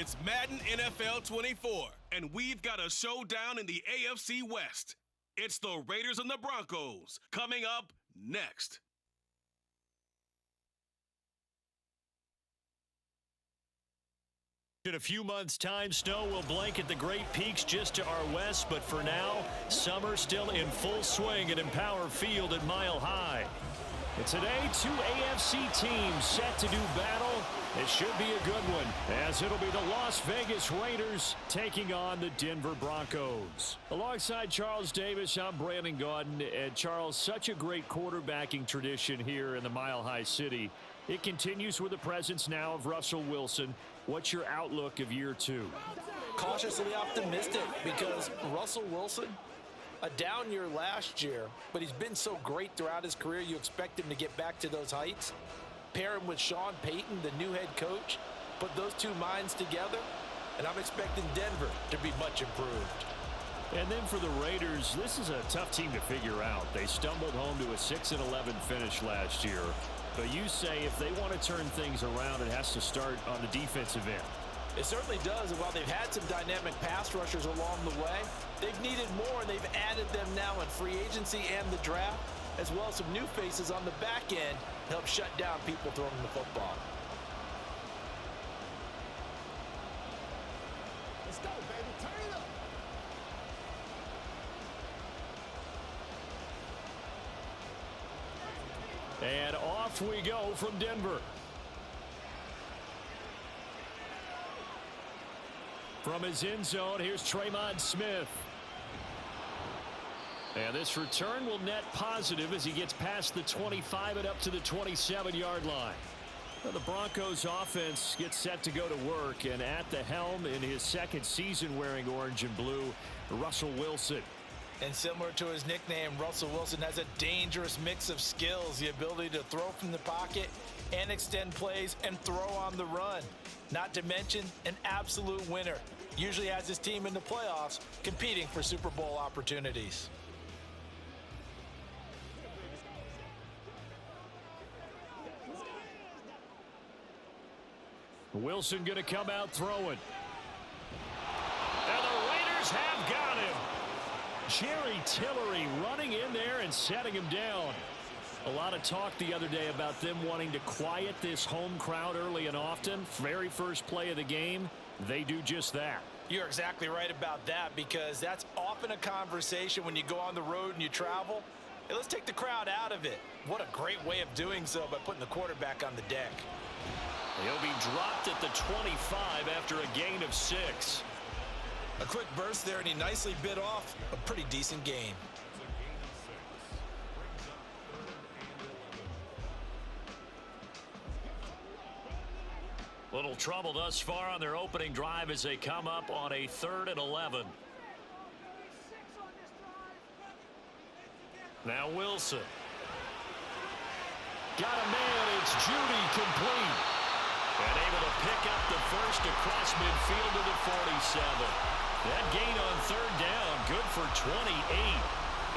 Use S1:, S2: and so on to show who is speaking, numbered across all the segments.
S1: It's Madden NFL 24, and we've got a showdown in the AFC West. It's the Raiders and the Broncos, coming up next.
S2: In a few months' time, snow will blanket the Great Peaks just to our west, but for now, summer still in full swing at Empower Field at Mile High. And today, two AFC teams set to do battle. It should be a good one, as it'll be the Las Vegas Raiders taking on the Denver Broncos. Alongside Charles Davis, I'm Brandon Gaudin. And Charles, such a great quarterbacking tradition here in the Mile High City. It continues with the presence now of Russell Wilson. What's your outlook of year two?
S3: Cautiously optimistic, because Russell Wilson, a down year last year, but he's been so great throughout his career, you expect him to get back to those heights. Pair him with Sean Payton, the new head coach, put those two minds together, and I'm expecting Denver to be much improved.
S2: And then for the Raiders, this is a tough team to figure out. They stumbled home to a 6-11 finish last year. But you say if they want to turn things around, it has to start on the defensive end.
S3: It certainly does, and while they've had some dynamic pass rushers along the way, they've needed more, and they've added them now in free agency and the draft, as well as some new faces on the back end to help shut down people throwing the football.
S4: Let's go, baby. Turn it up.
S2: And off we go from Denver. From his end zone, here's Tremont Smith. And this return will net positive as he gets past the 25 and up to the 27-yard line. Well, the Broncos offense gets set to go to work, and at the helm in his second season wearing orange and blue, Russell Wilson.
S3: And similar to his nickname, Russell Wilson has a dangerous mix of skills, the ability to throw from the pocket and extend plays and throw on the run. Not to mention an absolute winner. Usually has his team in the playoffs competing for Super Bowl opportunities.
S2: Wilson going to come out throwing. And the Raiders have got him. Jerry Tillery running in there and setting him down. A lot of talk the other day about them wanting to quiet this home crowd early and often. Very first play of the game, they do just that.
S3: You're exactly right about that, because that's often a conversation when you go on the road and you travel. Hey, let's take the crowd out of it. What a great way of doing so by putting the quarterback on the deck.
S2: He'll be dropped at the 25 after a gain of 6.
S3: A quick burst there, and he nicely bit off a pretty decent gain.
S2: Little trouble thus far on their opening drive as they come up on a 3rd and 11. Now Wilson. Got a man. It's Judy complete. And able to pick up the first across midfield to the 47. That gain on 3rd down, good for 28.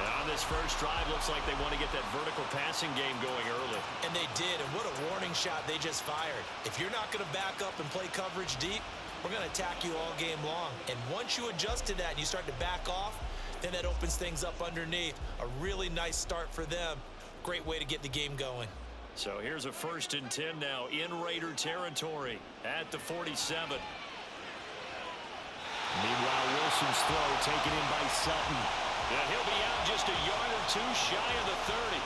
S2: Now this first drive looks like they want to get that vertical passing game going early.
S3: And they did, and what a warning shot they just fired. If you're not going to back up and play coverage deep, we're going to attack you all game long. And once you adjust to that and you start to back off, then that opens things up underneath. A really nice start for them. Great way to get the game going.
S2: So here's a 1st and 10 now in Raider territory at the 47. Meanwhile, Wilson's throw taken in by Sutton. And he'll be out just a yard or two shy of the 30.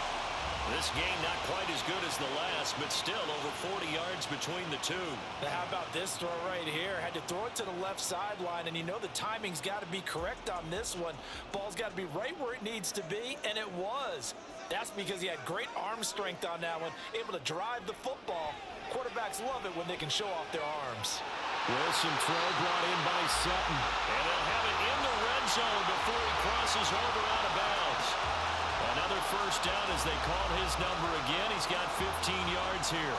S2: This game not quite as good as the last, but still over 40 yards between the two.
S3: Now how about this throw right here? Had to throw it to the left sideline, and you know the timing's got to be correct on this one. Ball's got to be right where it needs to be, and it was. That's because he had great arm strength on that one, able to drive the football. Quarterbacks love it when they can show off their arms.
S2: Wilson throw brought in by Sutton. And they'll have it in the red zone before he crosses over out of bounds. Another first down as they call his number again. He's got 15 yards here.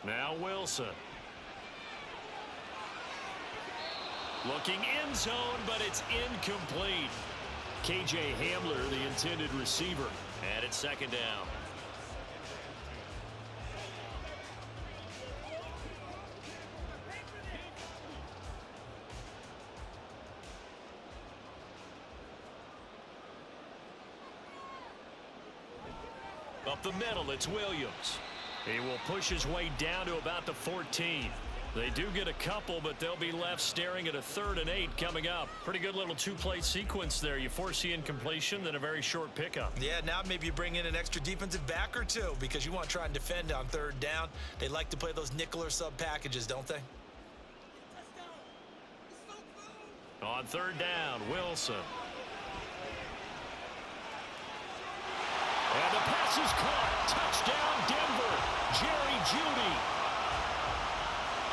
S2: Now Wilson. Looking end zone, but it's incomplete. KJ Hamler, the intended receiver. And it's second down. Up the middle, it's Williams. He will push his way down to about the 14. They do get a couple, but they'll be left staring at a 3rd and 8 coming up. Pretty good little two-play sequence there. You force the incompletion, then a very short pickup.
S3: Yeah, now maybe you bring in an extra defensive back or two because you want to try and defend on 3rd down. They like to play those nickel or sub packages, don't they?
S2: On 3rd down, Wilson. And the pass is caught. Touchdown, Denver. Jerry Jeudy.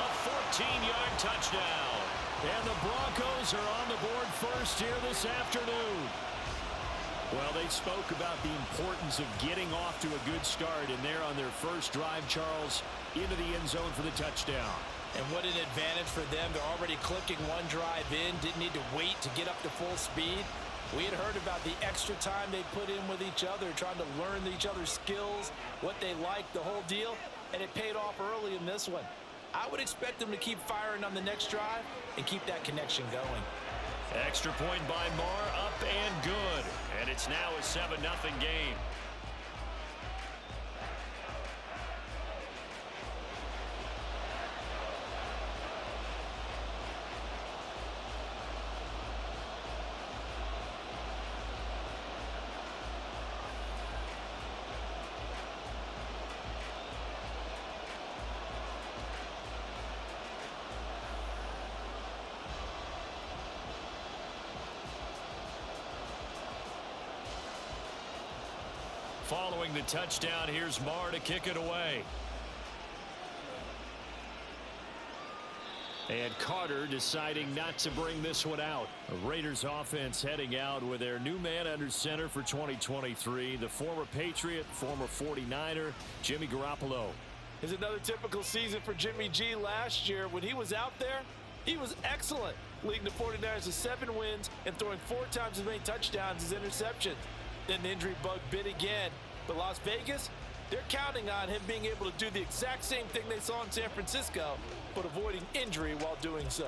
S2: A 14-yard touchdown. And the Broncos are on the board first here this afternoon. Well, they spoke about the importance of getting off to a good start, and they're on their first drive, Charles, into the end zone for the touchdown.
S3: And what an advantage for them. They're already clicking one drive in, didn't need to wait to get up to full speed. We had heard about the extra time they put in with each other, trying to learn each other's skills, what they like, the whole deal, and it paid off early in this one. I would expect them to keep firing on the next drive and keep that connection going.
S2: Extra point by Marr, up and good. And it's now a 7-0 game. Following the touchdown, here's Marr to kick it away. And Carter deciding not to bring this one out. The Raiders offense heading out with their new man under center for 2023, the former Patriot, former 49er, Jimmy Garoppolo.
S3: It's another typical season for Jimmy G. Last year, when he was out there, he was excellent, leading the 49ers to 7 wins and throwing 4 times as many touchdowns as interceptions. Then the injury bug bit again. But Las Vegas, they're counting on him being able to do the exact same thing they saw in San Francisco, but avoiding injury while doing so.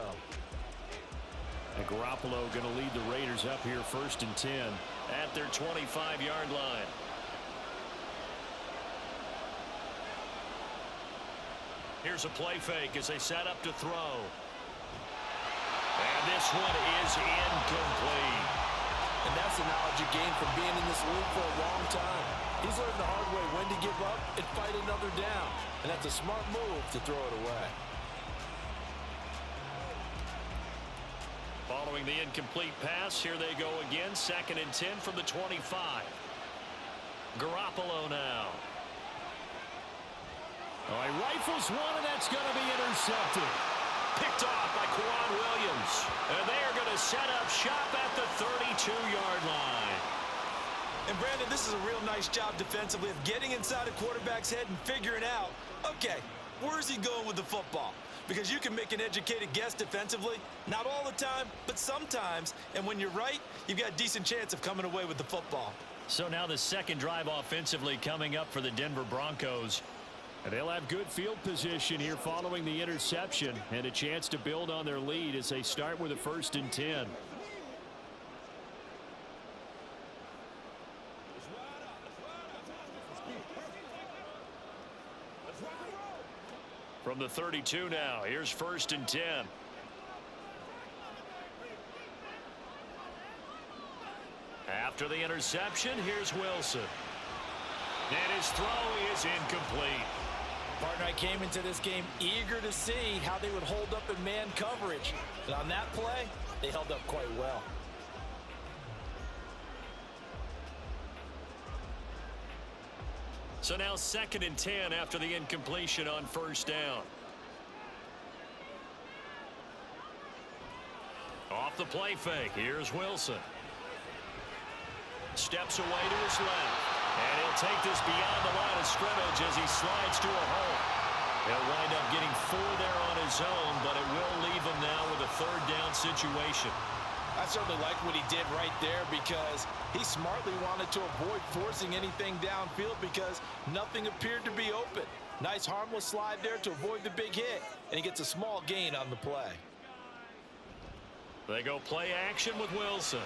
S2: And Garoppolo going to lead the Raiders up here 1st and 10 at their 25-yard line. Here's a play fake as they set up to throw. And this one is incomplete.
S3: And that's the knowledge you gain from being in this league for a long time. He's learned the hard way when to give up and fight another down. And that's a smart move to throw it away.
S2: Following the incomplete pass, here they go again. 2nd and 10 from the 25. Garoppolo now. Oh, he rifles one, and that's going to be intercepted. Picked off by Quan Williams. And they are going to set up shop at the 32-yard line.
S3: And Brandon, this is a real nice job defensively of getting inside a quarterback's head and figuring out, okay, where's he going with the football? Because you can make an educated guess defensively, not all the time, but sometimes. And when you're right, you've got a decent chance of coming away with the football.
S2: So now the second drive offensively coming up for the Denver Broncos. And they'll have good field position here following the interception and a chance to build on their lead as they start with a 1st and 10. From the 32 now, here's 1st and 10. After the interception, here's Wilson. And his throw is incomplete.
S3: Partner, I came into this game eager to see how they would hold up in man coverage. And on that play, they held up quite well.
S2: So now 2nd and 10 after the incompletion on 1st down. Off the play fake, here's Wilson. Steps away to his left. And he'll take this beyond the line of scrimmage as he slides to a hole. He'll wind up getting 4 there on his own, but it will leave him now with a third down situation.
S3: I certainly like what he did right there because he smartly wanted to avoid forcing anything downfield because nothing appeared to be open. Nice harmless slide there to avoid the big hit, and he gets a small gain on the play.
S2: They go play action with Wilson.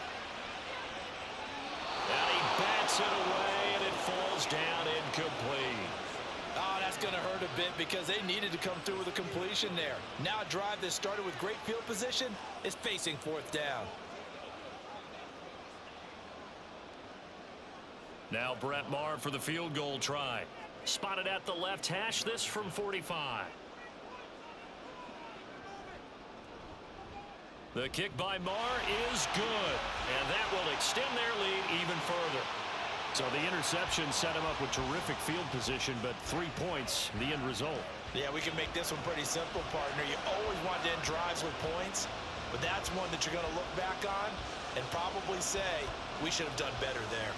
S2: And he bats it away, and it falls down incomplete.
S3: Oh, that's going to hurt a bit because they needed to come through with a completion there. Now a drive that started with great field position is facing fourth down.
S2: Now Brett Maher for the field goal try. Spotted at the left hash, this from 45. The kick by Maher is good, and that will extend their lead even further. So the interception set him up with terrific field position, but 3 points, the end result.
S3: Yeah, we can make this one pretty simple, partner. You always want to end drives with points, but that's one that you're going to look back on and probably say, we should have done better there.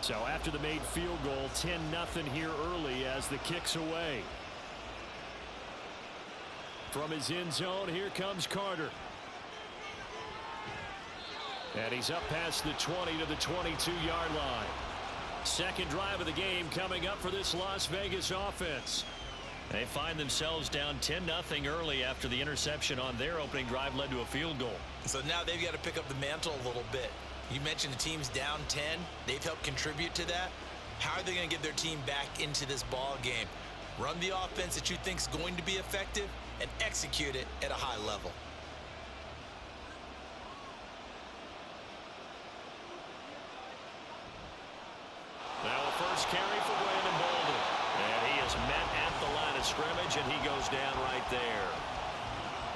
S2: So after the made field goal, 10-0 here early as the kick's away. From his end zone, here comes Carter. And he's up past the 20 to the 22-yard line. Second drive of the game coming up for this Las Vegas offense. They find themselves down 10-0 early after the interception on their opening drive led to a field goal.
S3: So now they've got to pick up the mantle a little bit. You mentioned the team's down 10. They've helped contribute to that. How are they going to get their team back into this ball game? Run the offense that you think is going to be effective and execute it at a high level.
S2: Now a first carry for Brandon Bolden. And he is met at the line of scrimmage, and he goes down right there.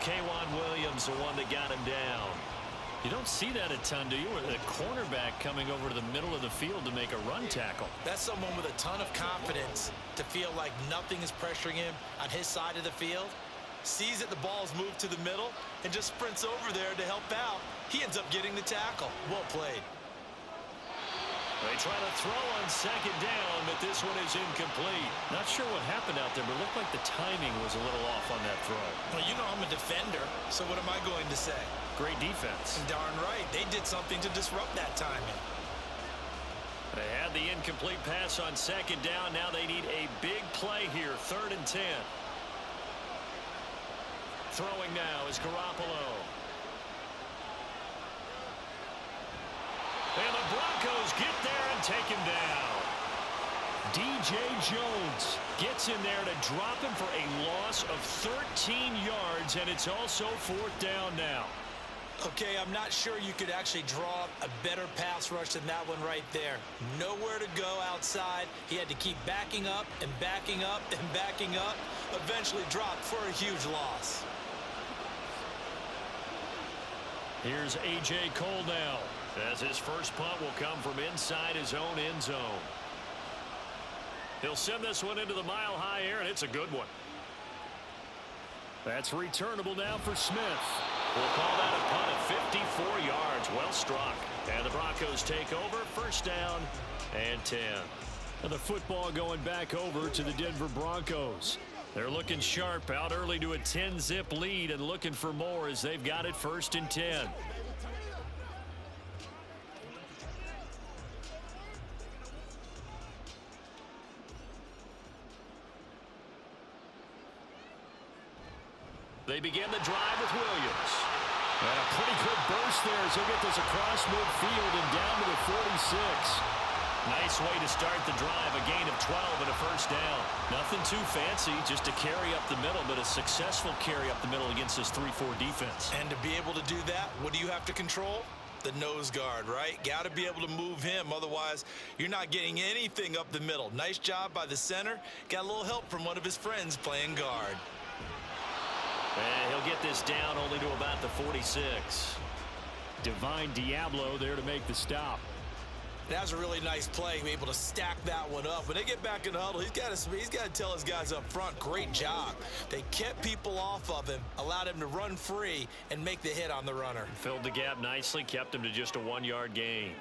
S2: K'Wan Williams, the one that got him down. You don't see that a ton, do you? The cornerback coming over to the middle of the field to make a run tackle.
S3: That's someone with a ton of confidence to feel like nothing is pressuring him on his side of the field. Sees that the ball's moved to the middle and just sprints over there to help out. He ends up getting the tackle. Well played.
S2: They try to throw on second down, but this one is incomplete. Not sure what happened out there, but it looked like the timing was a little off on that throw.
S3: Well, you know I'm a defender, so what am I going to say?
S2: Great defense.
S3: Darn right. They did something to disrupt that timing.
S2: They had the incomplete pass on second down. Now they need a big play here, 3rd and 10. Throwing now is Garoppolo. And the Broncos get there and take him down. DJ Jones gets in there to drop him for a loss of 13 yards, and it's also 4th down now.
S3: Okay, I'm not sure you could actually draw a better pass rush than that one right there. Nowhere to go outside. He had to keep backing up and backing up and backing up. Eventually dropped for a huge loss.
S2: Here's A.J. Cole now, as his first punt will come from inside his own end zone. He'll send this one into the mile-high air, and it's a good one. That's returnable now for Smith. We'll call that a punt of 54 yards. Well struck. And the Broncos take over. 1st down and 10. And the football going back over to the Denver Broncos. They're looking sharp, out early to a 10-zip lead and looking for more as they've got it 1st and 10. They begin the drive with Williams. And a pretty good burst there as he'll get this across midfield and down to the 46. Nice way to start the drive. A gain of 12 and a 1st down. Nothing too fancy, just a carry up the middle, but a successful carry up the middle against this 3-4 defense.
S3: And to be able to do that, what do you have to control? The nose guard, right? Got to be able to move him. Otherwise, you're not getting anything up the middle. Nice job by the center. Got a little help from one of his friends playing guard.
S2: And he'll get this down only to about the 46. Divine Diablo there to make the stop.
S3: That was a really nice play, be able to stack that one up. When they get back in the huddle, he's got to tell his guys up front, great job. They kept people off of him, allowed him to run free and make the hit on the runner.
S2: Filled the gap nicely, kept him to just a 1-yard gain.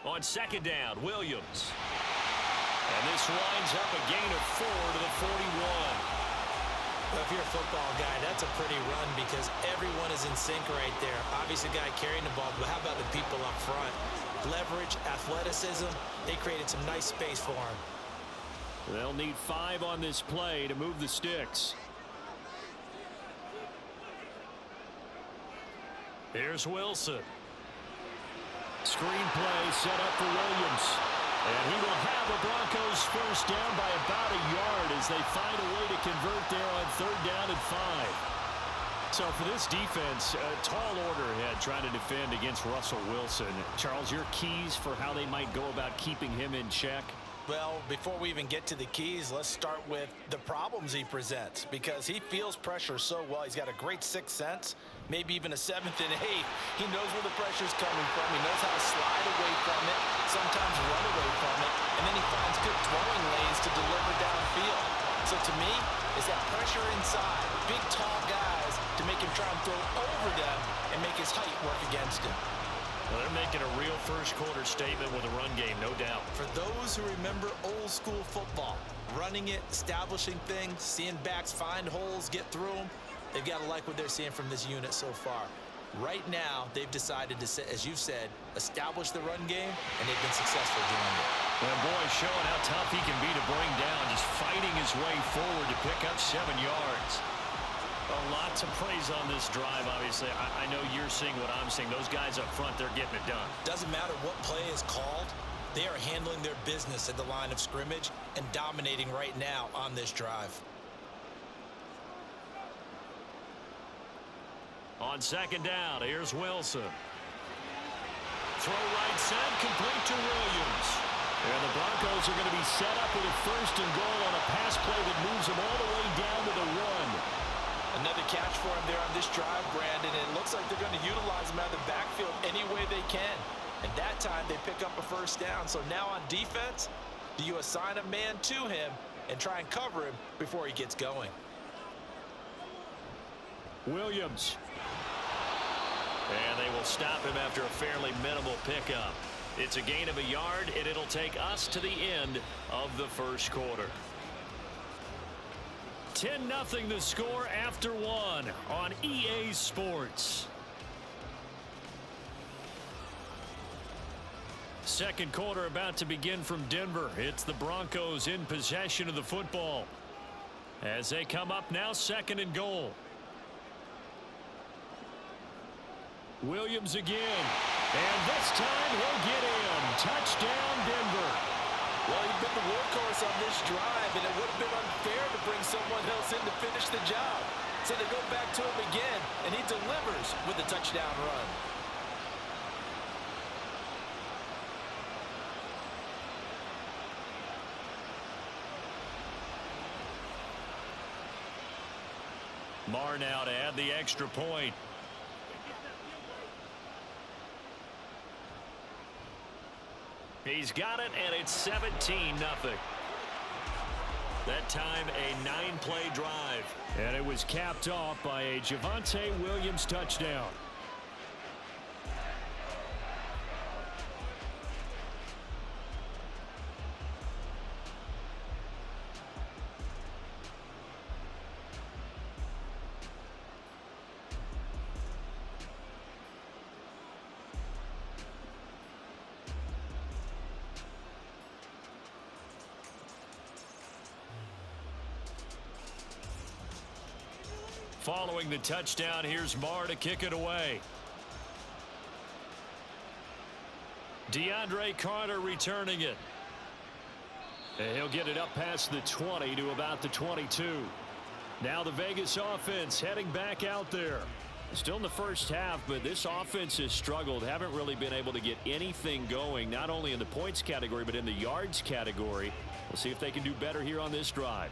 S2: On second down, Williams. And this winds up a gain of 4 to the 41.
S3: Well, if you're a football guy, that's a pretty run because everyone is in sync right there. Obviously, the guy carrying the ball, but how about the people up front? Leverage, athleticism, they created some nice space for him.
S2: They'll need 5 on this play to move the sticks. Here's Wilson. Screen play set up for Williams. And he will have the Broncos first down by about a yard as they find a way to convert there on 3rd down and 5. So for this defense, a tall order ahead trying to defend against Russell Wilson. Charles, your keys for how they might go about keeping him in check?
S3: Well, before we even get to the keys, let's start with the problems he presents because he feels pressure so well. He's got a great sixth sense, maybe even a 7th and 8th. He knows where the pressure's coming from. He knows how to slide away from it, sometimes run away from it, and then he finds good throwing lanes to deliver downfield. So to me, it's that pressure inside, big, tall guys to make him try and throw over them and make his height work against him.
S2: Well, they're making a real first-quarter statement with a run game, no doubt.
S3: For those who remember old-school football, running it, establishing things, seeing backs find holes, get through them, they've got to like what they're seeing from this unit so far. Right now, they've decided to, as you said, establish the run game, and they've been successful doing it.
S2: Well, boy, showing how tough he can be to bring down, just fighting his way forward to pick up 7 yards. A lot to praise on this drive, obviously. I know you're seeing what I'm seeing. Those guys up front, they're getting it done.
S3: Doesn't matter what play is called. They are handling their business at the line of scrimmage and dominating right now on this drive.
S2: On second down, here's Wilson. Throw right side, complete to Williams. And the Broncos are going to be set up with a 1st and goal on a pass play that moves them all the way down to the 1.
S3: Another catch for him there on this drive, Brandon, and it looks like they're going to utilize him out of the backfield any way they can. And that time they pick up a 1st down. So now on defense, do you assign a man to him and try and cover him before he gets going?
S2: Williams. And they will stop him after a fairly minimal pickup. It's a gain of a yard, and it'll take us to the end of the first quarter. 10-0 the score after 1 on EA Sports. Second quarter about to begin from Denver. It's the Broncos in possession of the football as they come up now 2nd and goal. Williams again. And this time he'll get in. Touchdown, Denver.
S3: Well, he's been the workhorse on this drive, and it would have been unfair to bring someone else in to finish the job. So they go back to him again, and he delivers with a touchdown run.
S2: Marr now to add the extra point. He's got it, and it's 17-0. That time a 9-play drive. And it was capped off by a Davante Williams touchdown. Following the touchdown, here's Marr to kick it away. DeAndre Carter returning it. And he'll get it up past the 20 to about the 22. Now the Vegas offense heading back out there. Still in the first half, but this offense has struggled. Haven't really been able to get anything going, not only in the points category, but in the yards category. We'll see if they can do better here on this drive.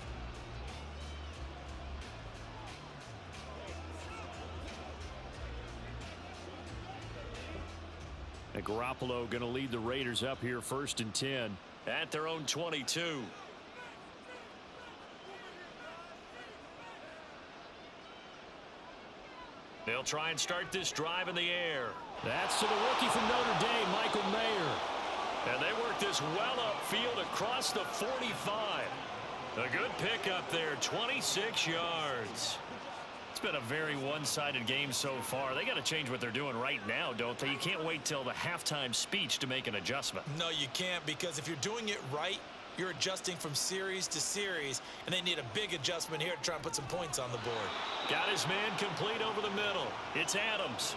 S2: And Garoppolo going to lead the Raiders up here 1st and 10 at their own 22. They'll try and start this drive in the air. That's to the rookie from Notre Dame, Michael Mayer. And they work this well upfield across the 45. A good pickup there, 26 yards. It's been a very one-sided game so far. They got to change what they're doing right now, don't they? You can't wait till the halftime speech to make an adjustment.
S3: No, you can't, because if you're doing it right, you're adjusting from series to series, and they need a big adjustment here to try and put some points on the board.
S2: Got his man complete over the middle. It's Adams.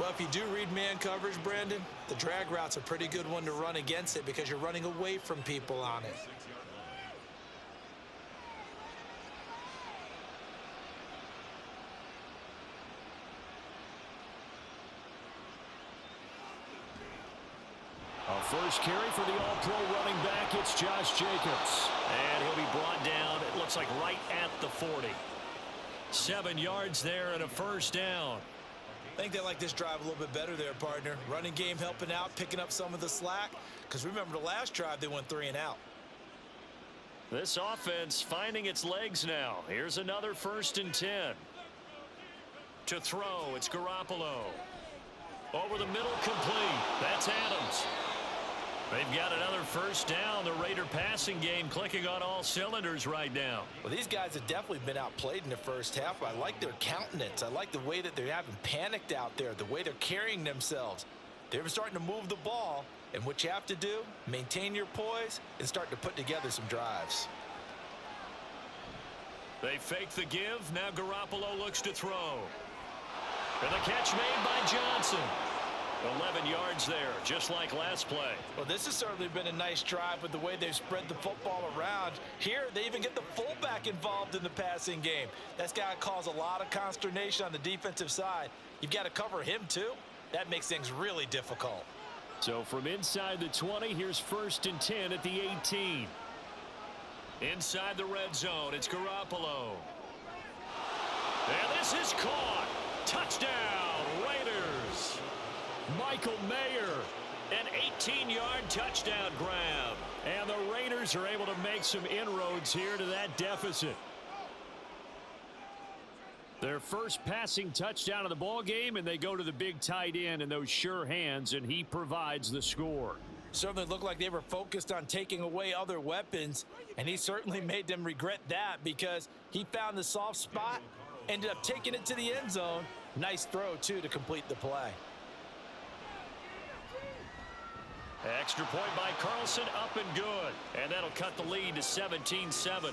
S3: Well, if you do read man coverage, Brandon, the drag route's a pretty good one to run against it because you're running away from people on it.
S2: First carry for the all-pro running back, it's Josh Jacobs. And he'll be brought down, it looks like right at the 40. 7 yards there and a first down.
S3: I think they like this drive a little bit better there, partner. Running game helping out, picking up some of the slack. Because remember the last drive, they went 3 and out.
S2: This offense finding its legs now. Here's another 1st and 10. To throw, it's Garoppolo. Over the middle, complete. That's Adams. They've got another first down. The Raider passing game clicking on all cylinders right now.
S3: Well, these guys have definitely been outplayed in the first half. I like their countenance. I like the way that they haven't panicked out there, the way they're carrying themselves. They're starting to move the ball, and what you have to do, maintain your poise and start to put together some drives.
S2: They fake the give. Now Garoppolo looks to throw. And the catch made by Johnson. 11 yards there, just like last play.
S3: Well, this has certainly been a nice drive with the way they've spread the football around. Here, they even get the fullback involved in the passing game. That's got to cause a lot of consternation on the defensive side. You've got to cover him, too. That makes things really difficult.
S2: So from inside the 20, here's 1st and 10 at the 18. Inside the red zone, it's Garoppolo. And this is caught. Touchdown, Raiders. Michael Mayer, an 18-yard touchdown grab. And the Raiders are able to make some inroads here to that deficit. Their first passing touchdown of the ball game, and they go to the big tight end in those sure hands, and he provides the score.
S3: Certainly looked like they were focused on taking away other weapons, and he certainly made them regret that because he found the soft spot, ended up taking it to the end zone. Nice throw, too, to complete the play.
S2: Extra point by Carlson, up and good. And that'll cut the lead to 17-7.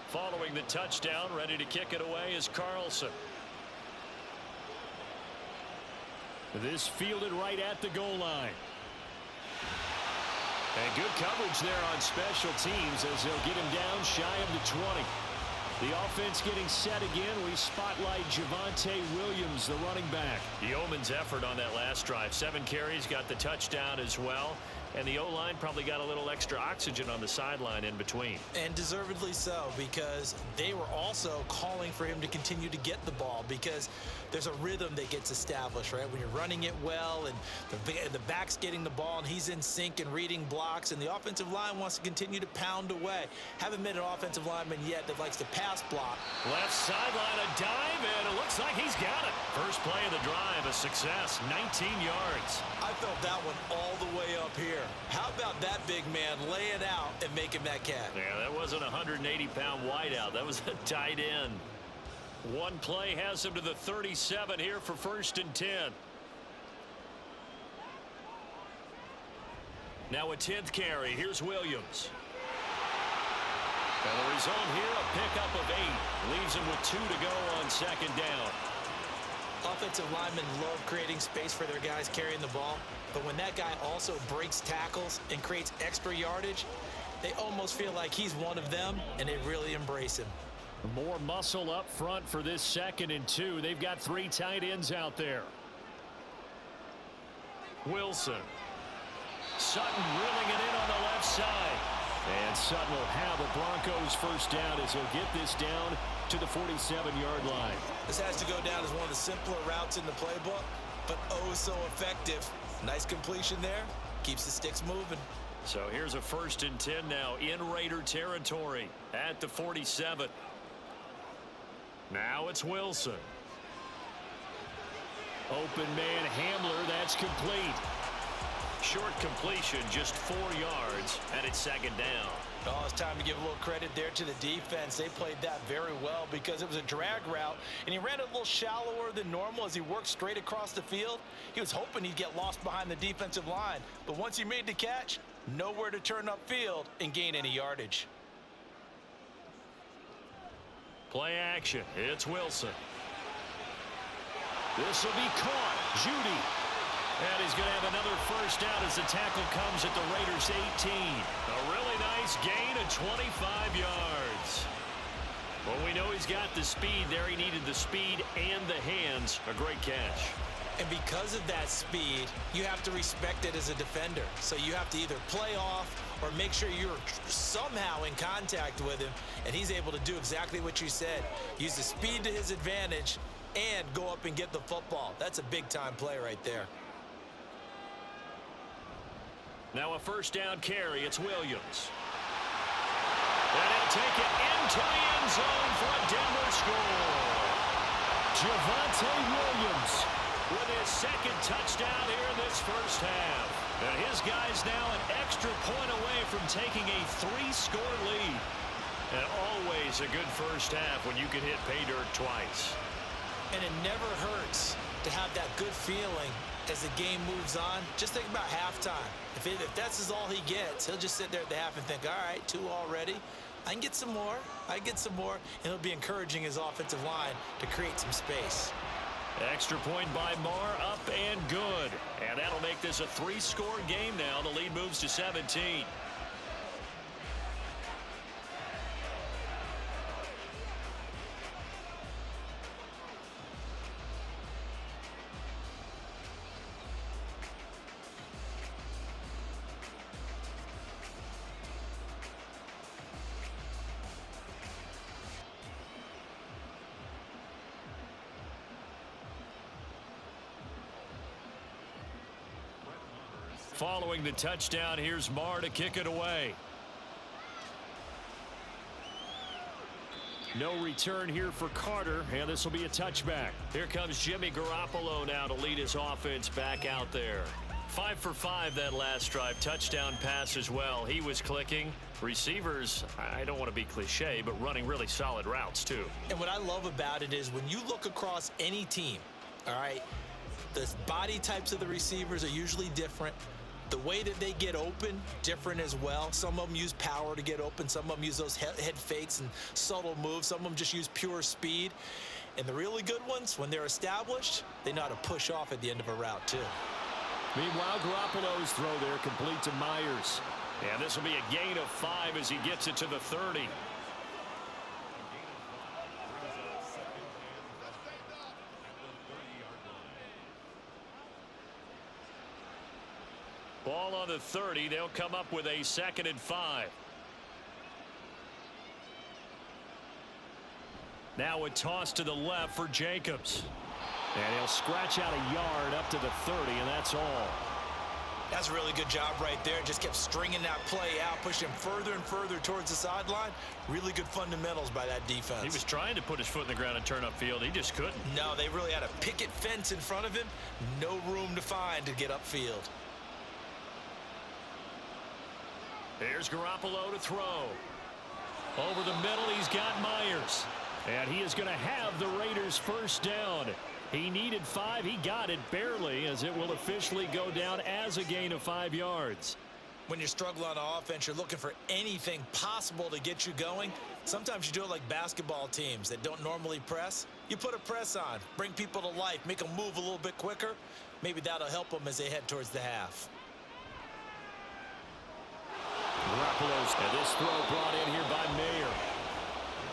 S2: Following the touchdown, ready to kick it away is Carlson. This fielded right at the goal line. And good coverage there on special teams as they'll get him down shy of the 20. The offense getting set again. We spotlight Davante Williams, the running back. The Yeoman's effort on that last drive. 7 carries, got the touchdown as well. And the O-line probably got a little extra oxygen on the sideline in between.
S3: And deservedly so, because they were also calling for him to continue to get the ball because there's a rhythm that gets established, right? When you're running it well and the back's getting the ball and he's in sync and reading blocks and the offensive line wants to continue to pound away. Haven't met an offensive lineman yet that likes to pass block.
S2: Left sideline, a dive, and it looks like he's got it. First play of the drive, a success, 19 yards.
S3: I felt that one all the way up here. How about that big man laying out and making that catch?
S2: Yeah, that wasn't a 180-pound wideout. That was a tight end. One play has him to the 37 here for 1st and 10. Now a 10th carry. Here's Williams. And the result here, a pickup of 8. Leaves him with 2 to go on 2nd down.
S3: Offensive linemen love creating space for their guys carrying the ball, but when that guy also breaks tackles and creates extra yardage, they almost feel like he's one of them, and they really embrace him.
S2: More muscle up front for this 2nd and 2. They've got 3 tight ends out there. Wilson. Sutton reeling it in on the left side. And Sutton will have a Broncos first down as he'll get this down to the 47-yard line.
S3: This has to go down as one of the simpler routes in the playbook, but oh so effective. Nice completion there. Keeps the sticks moving.
S2: So here's a 1st and 10 now in Raider territory at the 47. Now it's Wilson. Open man Hamler, that's complete. Short completion, just 4 yards, and it's 2nd down.
S3: Oh, it's time to give a little credit there to the defense. They played that very well because it was a drag route, and he ran it a little shallower than normal as he worked straight across the field. He was hoping he'd get lost behind the defensive line, but once he made the catch, nowhere to turn upfield and gain any yardage.
S2: Play action. It's Wilson. This will be caught. Judy. And he's going to have another first down as the tackle comes at the Raiders' 18. A really nice gain of 25 yards. Well, we know he's got the speed there. He needed the speed and the hands. A great catch.
S3: And because of that speed, you have to respect it as a defender. So you have to either play off or make sure you're somehow in contact with him. And he's able to do exactly what you said. Use the speed to his advantage and go up and get the football. That's a big-time play right there.
S2: Now a first down carry. It's Williams. And he'll take it into the end zone for a Denver score. Davante Williams with his 2nd touchdown here in this first half. And his guy's now an extra point away from taking a 3-score lead. And always a good first half when you can hit pay dirt twice.
S3: And it never hurts to have that good feeling as the game moves on. Just think about halftime. If that's all he gets, he'll just sit there at the half and think, all right, 2 already. I can get some more. I can get some more. And he'll be encouraging his offensive line to create some space.
S2: Extra point by Marr, up and good. And that'll make this a 3-score game now. The lead moves to 17. Following the touchdown, here's Marr to kick it away. No return here for Carter, and this will be a touchback. Here comes Jimmy Garoppolo now to lead his offense back out there. 5 for 5 that last drive. Touchdown pass as well. He was clicking. Receivers, I don't want to be cliche, but running really solid routes too.
S3: And what I love about it is when you look across any team, all right, the body types of the receivers are usually different. The way that they get open, different as well. Some of them use power to get open. Some of them use those head fakes and subtle moves. Some of them just use pure speed. And the really good ones, when they're established, they know how to push off at the end of a route too.
S2: Meanwhile, Garoppolo's throw there complete to Myers. And this will be a gain of 5 as he gets it to the 30. Ball on the 30. They'll come up with a 2nd and 5. Now a toss to the left for Jacobs. And he'll scratch out a yard up to the 30, and that's all.
S3: That's a really good job right there. Just kept stringing that play out, pushing him further and further towards the sideline. Really good fundamentals by that defense.
S2: He was trying to put his foot in the ground and turn upfield. He just couldn't.
S3: No, they really had a picket fence in front of him. No room to find to get upfield.
S2: Here's Garoppolo to throw. Over the middle, he's got Myers. And he is going to have the Raiders first down. He needed 5. He got it barely, as it will officially go down as a gain of 5 yards.
S3: When you're struggling on offense, you're looking for anything possible to get you going. Sometimes you do it like basketball teams that don't normally press. You put a press on, bring people to life, make them move a little bit quicker. Maybe that'll help them as they head towards the half.
S2: And this throw brought in here by Mayer.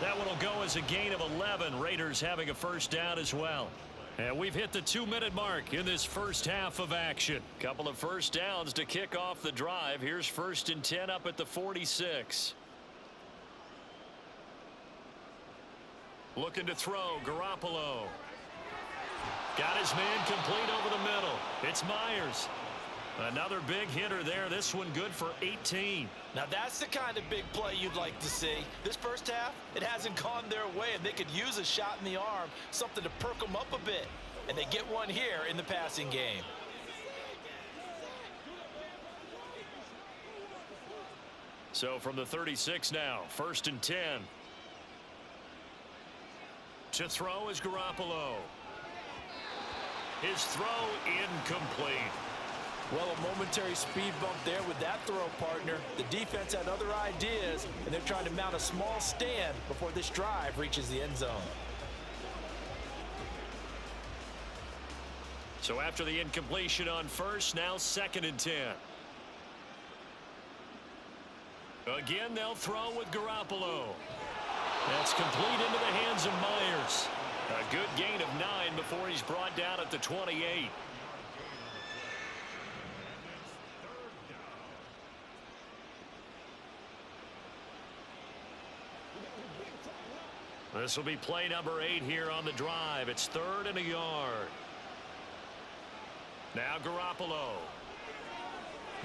S2: That one will go as a gain of 11. Raiders having a first down as well. And we've hit the 2-minute mark in this first half of action. Couple of first downs to kick off the drive. Here's 1st and 10 up at the 46. Looking to throw, Garoppolo. Got his man complete over the middle. It's Myers. Another big hitter there. This one good for 18.
S3: Now that's the kind of big play you'd like to see. This first half, it hasn't gone their way, and they could use a shot in the arm, something to perk them up a bit. And they get one here in the passing game.
S2: So from the 36 now, 1st and 10. To throw is Garoppolo. His throw incomplete.
S3: Well, a momentary speed bump there with that throw, partner. The defense had other ideas, and they're trying to mount a small stand before this drive reaches the end zone.
S2: So after the incompletion on 1st, now 2nd and 10. Again, they'll throw with Garoppolo. That's complete into the hands of Myers. A good gain of 9 before he's brought down at the 28. This will be play number 8 here on the drive. It's 3rd and a yard. Now Garoppolo.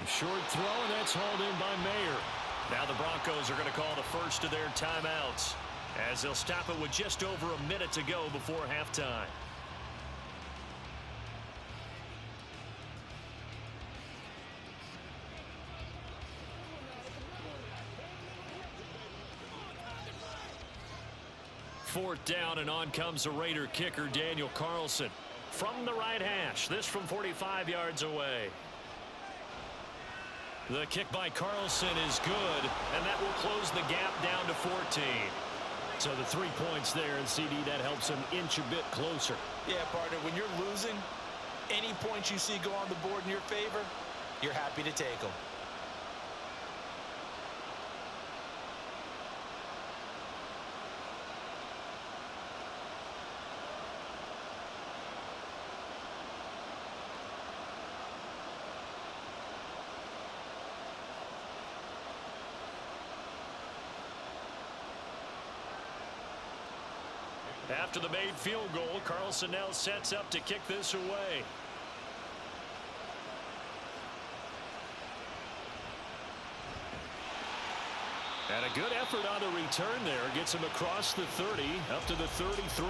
S2: Short throw, and that's hauled in by Mayer. Now the Broncos are going to call the first of their timeouts, as they'll stop it with just over a minute to go before halftime. Fourth down, and on comes the Raider kicker, Daniel Carlson. From the right hash, this from 45 yards away. The kick by Carlson is good, and that will close the gap down to 14. So the 3 points there, and CD, that helps them inch a bit closer.
S3: Yeah, partner, when you're losing, any points you see go on the board in your favor, you're happy to take them.
S2: After the made field goal, Carlson now sets up to kick this away. And a good effort on the return there. Gets him across the 30, up to the 33.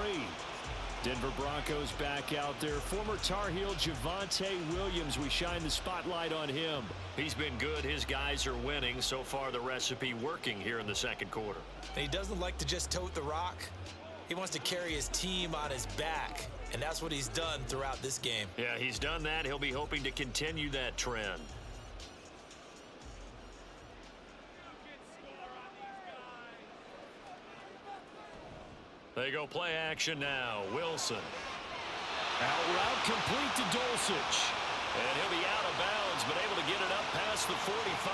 S2: Denver Broncos back out there. Former Tar Heel Davante Williams, we shine the spotlight on him. He's been good. His guys are winning. So far, the recipe working here in the second quarter.
S3: And he doesn't like to just tote the rock. He wants to carry his team on his back, and that's what he's done throughout this game.
S2: Yeah, he's done that. He'll be hoping to continue that trend. They go play action now. Wilson. Out route complete to Dulcich. And he'll be out of bounds, but able to get it up past the 45.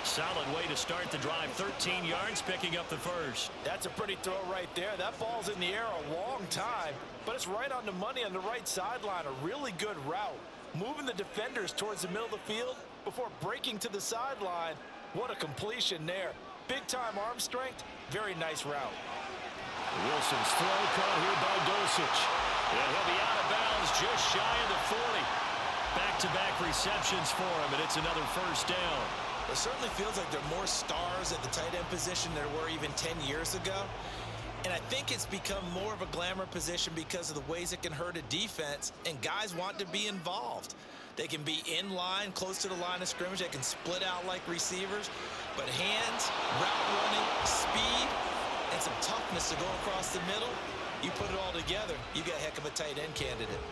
S2: Solid way to start the drive. 13 yards, picking up the first.
S3: That's a pretty throw right there. That ball's in the air a long time, but it's right on the money on the right sideline. A really good route. Moving the defenders towards the middle of the field before breaking to the sideline. What a completion there. Big-time arm strength. Very nice route.
S2: Wilson's throw caught here by Dulcich. And he'll be out of bounds just shy of the 40. Back-to-back receptions for him, and it's another first down.
S3: It certainly feels like there are more stars at the tight end position than there were even 10 years ago. And I think it's become more of a glamour position because of the ways it can hurt a defense, and guys want to be involved. They can be in line, close to the line of scrimmage. They can split out like receivers. But hands, route running, speed, and some toughness to go across the middle, you put it all together, you got a heck of a tight end candidate.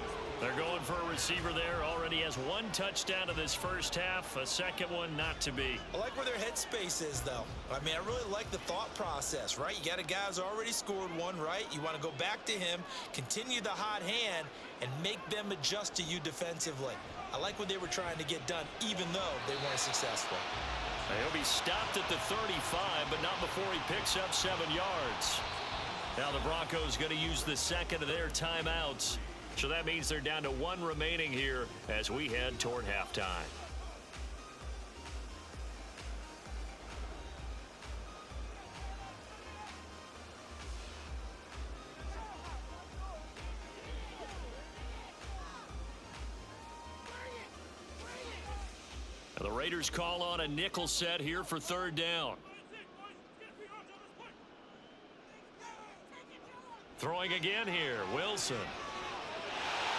S2: They're going for a receiver there. Already has one touchdown in this first half. A second one not to be.
S3: I like where their headspace is, though. I mean, I really like the thought process, right? You got a guy who's already scored one, right? You want to go back to him, continue the hot hand, and make them adjust to you defensively. I like what they were trying to get done, even though they weren't successful.
S2: He'll be stopped at the 35, but not before he picks up 7 yards. Now the Broncos going to use the second of their timeouts. So that means they're down to one remaining here as we head toward halftime. The Raiders call on a nickel set here for third down. Throwing again here, Wilson.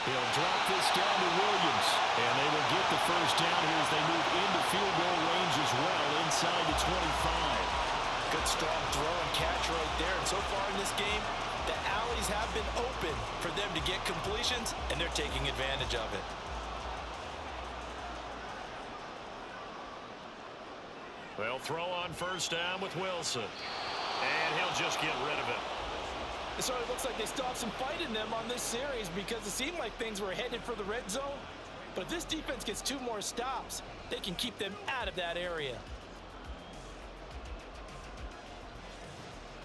S2: He'll drop this down to Williams, and they will get the first down here as they move into field goal range as well, inside the 25.
S3: Good strong throw and catch right there. And so far in this game, the alleys have been open for them to get completions, and they're taking advantage of it.
S2: They'll throw on first down with Wilson, and he'll just get rid of it.
S5: It sort of looks like they stopped some fight in them on this series because it seemed like things were headed for the red zone. But if this defense gets 2 more stops, they can keep them out of that area.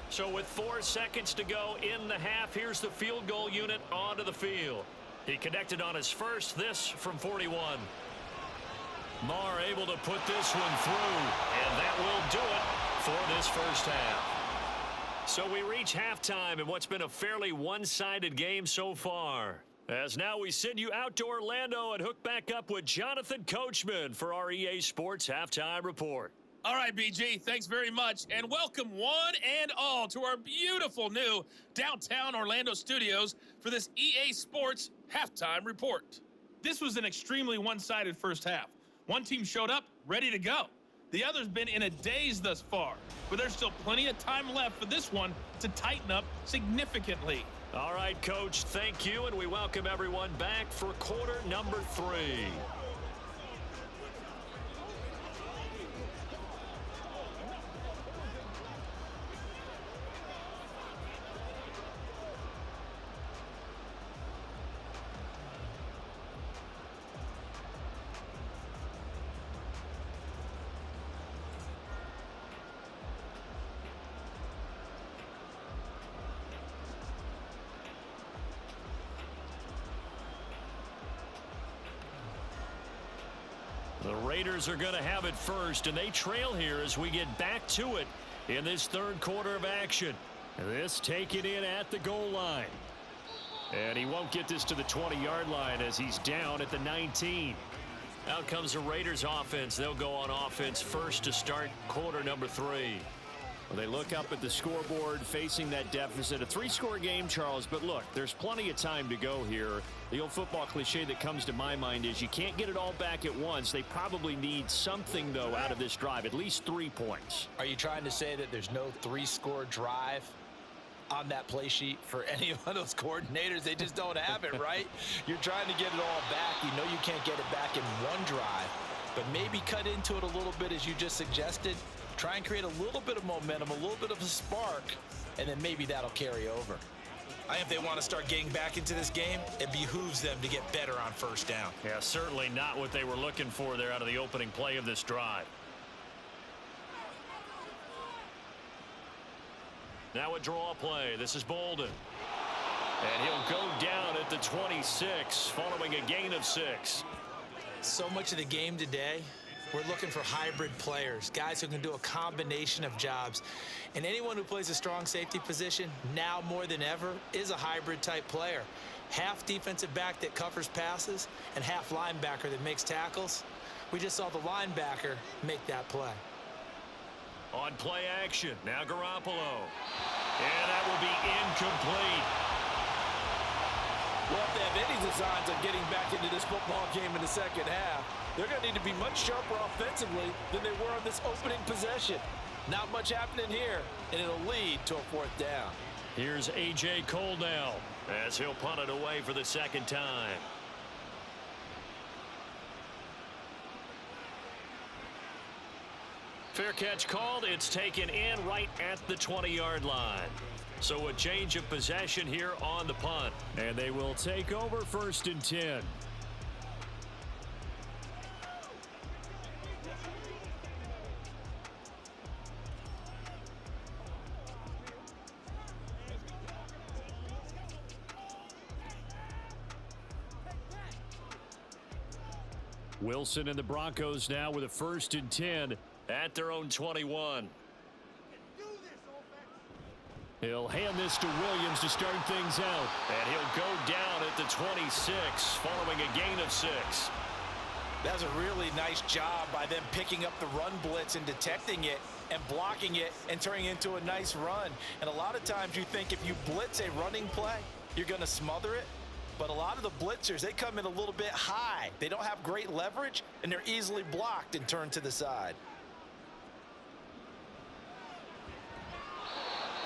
S2: So with 4 seconds to go in the half, here's the field goal unit onto the field. He connected on his first, this from 41. Marr able to put this one through, and that will do it for this first half. So we reach halftime in what's been a fairly one-sided game so far. As now we send you out to Orlando and hook back up with Jonathan Coachman for our EA Sports Halftime Report.
S6: All right, BG, thanks very much, and welcome one and all to our beautiful new downtown Orlando studios for this EA Sports Halftime Report. This was an extremely one-sided first half. One team showed up, ready to go. The other's been in a daze thus far, but there's still plenty of time left for this one to tighten up significantly.
S2: All right, Coach, thank you, and we welcome everyone back for quarter number 3. The Raiders are going to have it first, and they trail here as we get back to it in this third quarter of action. This taken in at the goal line. And he won't get this to the 20-yard line as he's down at the 19. Out comes the Raiders offense. They'll go on offense first to start quarter number 3. Well, they look up at the scoreboard facing that deficit. A 3-score game, Charles, but look, there's plenty of time to go here. The old football cliche that comes to my mind is you can't get it all back at once. They probably need something, though, out of this drive, at least 3 points.
S3: Are you trying to say that there's no 3-score drive on that play sheet for any of those coordinators? They just don't have it, right? You're trying to get it all back. You know you can't get it back in one drive, but maybe cut into it a little bit as you just suggested. Try and create a little bit of momentum, a little bit of a spark, and then maybe that'll carry over. I think if they want to start getting back into this game, it behooves them to get better on first down.
S2: Yeah, certainly not what they were looking for there out of the opening play of this drive. Now a draw play. This is Bolden. And he'll go down at the 26 following a gain of 6.
S3: So much of the game today, we're looking for hybrid players, guys who can do a combination of jobs. And anyone who plays a strong safety position, now more than ever, is a hybrid type player. Half defensive back that covers passes and half linebacker that makes tackles. We just saw the linebacker make that play.
S2: On play action, now Garoppolo. And that will be incomplete.
S5: Well, if they have any designs on getting back into this football game in the second half, they're going to need to be much sharper offensively than they were on this opening possession. Not much happening here, and it'll lead to a 4th down.
S2: Here's A.J. Cole now as he'll punt it away for the second time. Fair catch called. It's taken in right at the 20-yard line. So a change of possession here on the punt.
S7: And they will take over 1st and 10. Wilson and the Broncos now with a 1st and 10
S2: at their own 21.
S7: He'll hand this to Williams to start things out.
S2: And he'll go down at the 26 following a gain of 6.
S3: That was a really nice job by them picking up the run blitz and detecting it and blocking it and turning it into a nice run. And a lot of times you think if you blitz a running play, you're going to smother it. But a lot of the blitzers, they come in a little bit high. They don't have great leverage, and they're easily blocked and turned to the side.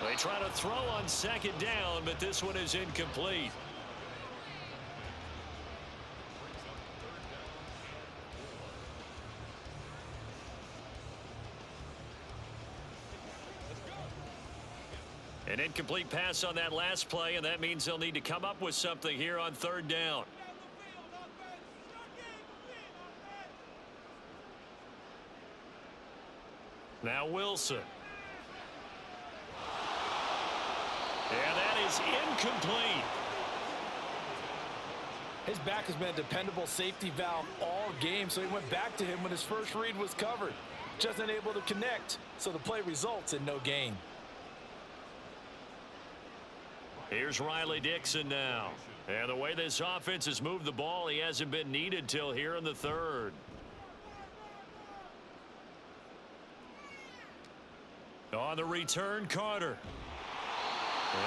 S2: They try to throw on 2nd down, but this one is incomplete. An incomplete pass on that last play, and that means they'll need to come up with something here on 3rd down. Now Wilson. And that is incomplete.
S3: His back has been a dependable safety valve all game, so he went back to him when his first read was covered. Just unable to connect, so the play results in no gain.
S2: Here's Riley Dixon now. And the way this offense has moved the ball, he hasn't been needed till here in the 3rd. On the return, Carter.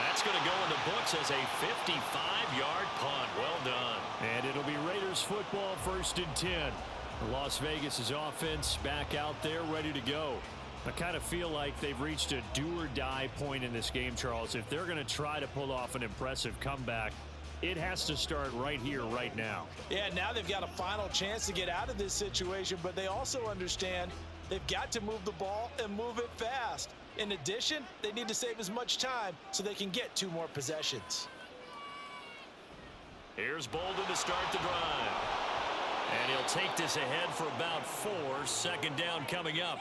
S2: That's going to go in the books as a 55-yard punt. Well done.
S7: And it'll be Raiders football 1st and 10. Las Vegas' offense back out there ready to go. I kind of feel like they've reached a do-or-die point in this game, Charles. If they're going to try to pull off an impressive comeback, it has to start right here, right now.
S3: Yeah, now they've got a final chance to get out of this situation, but they also understand they've got to move the ball and move it fast. In addition, they need to save as much time so they can get 2 more possessions.
S2: Here's Bolden to start the drive. And he'll take this ahead for about 4. 2nd down coming up.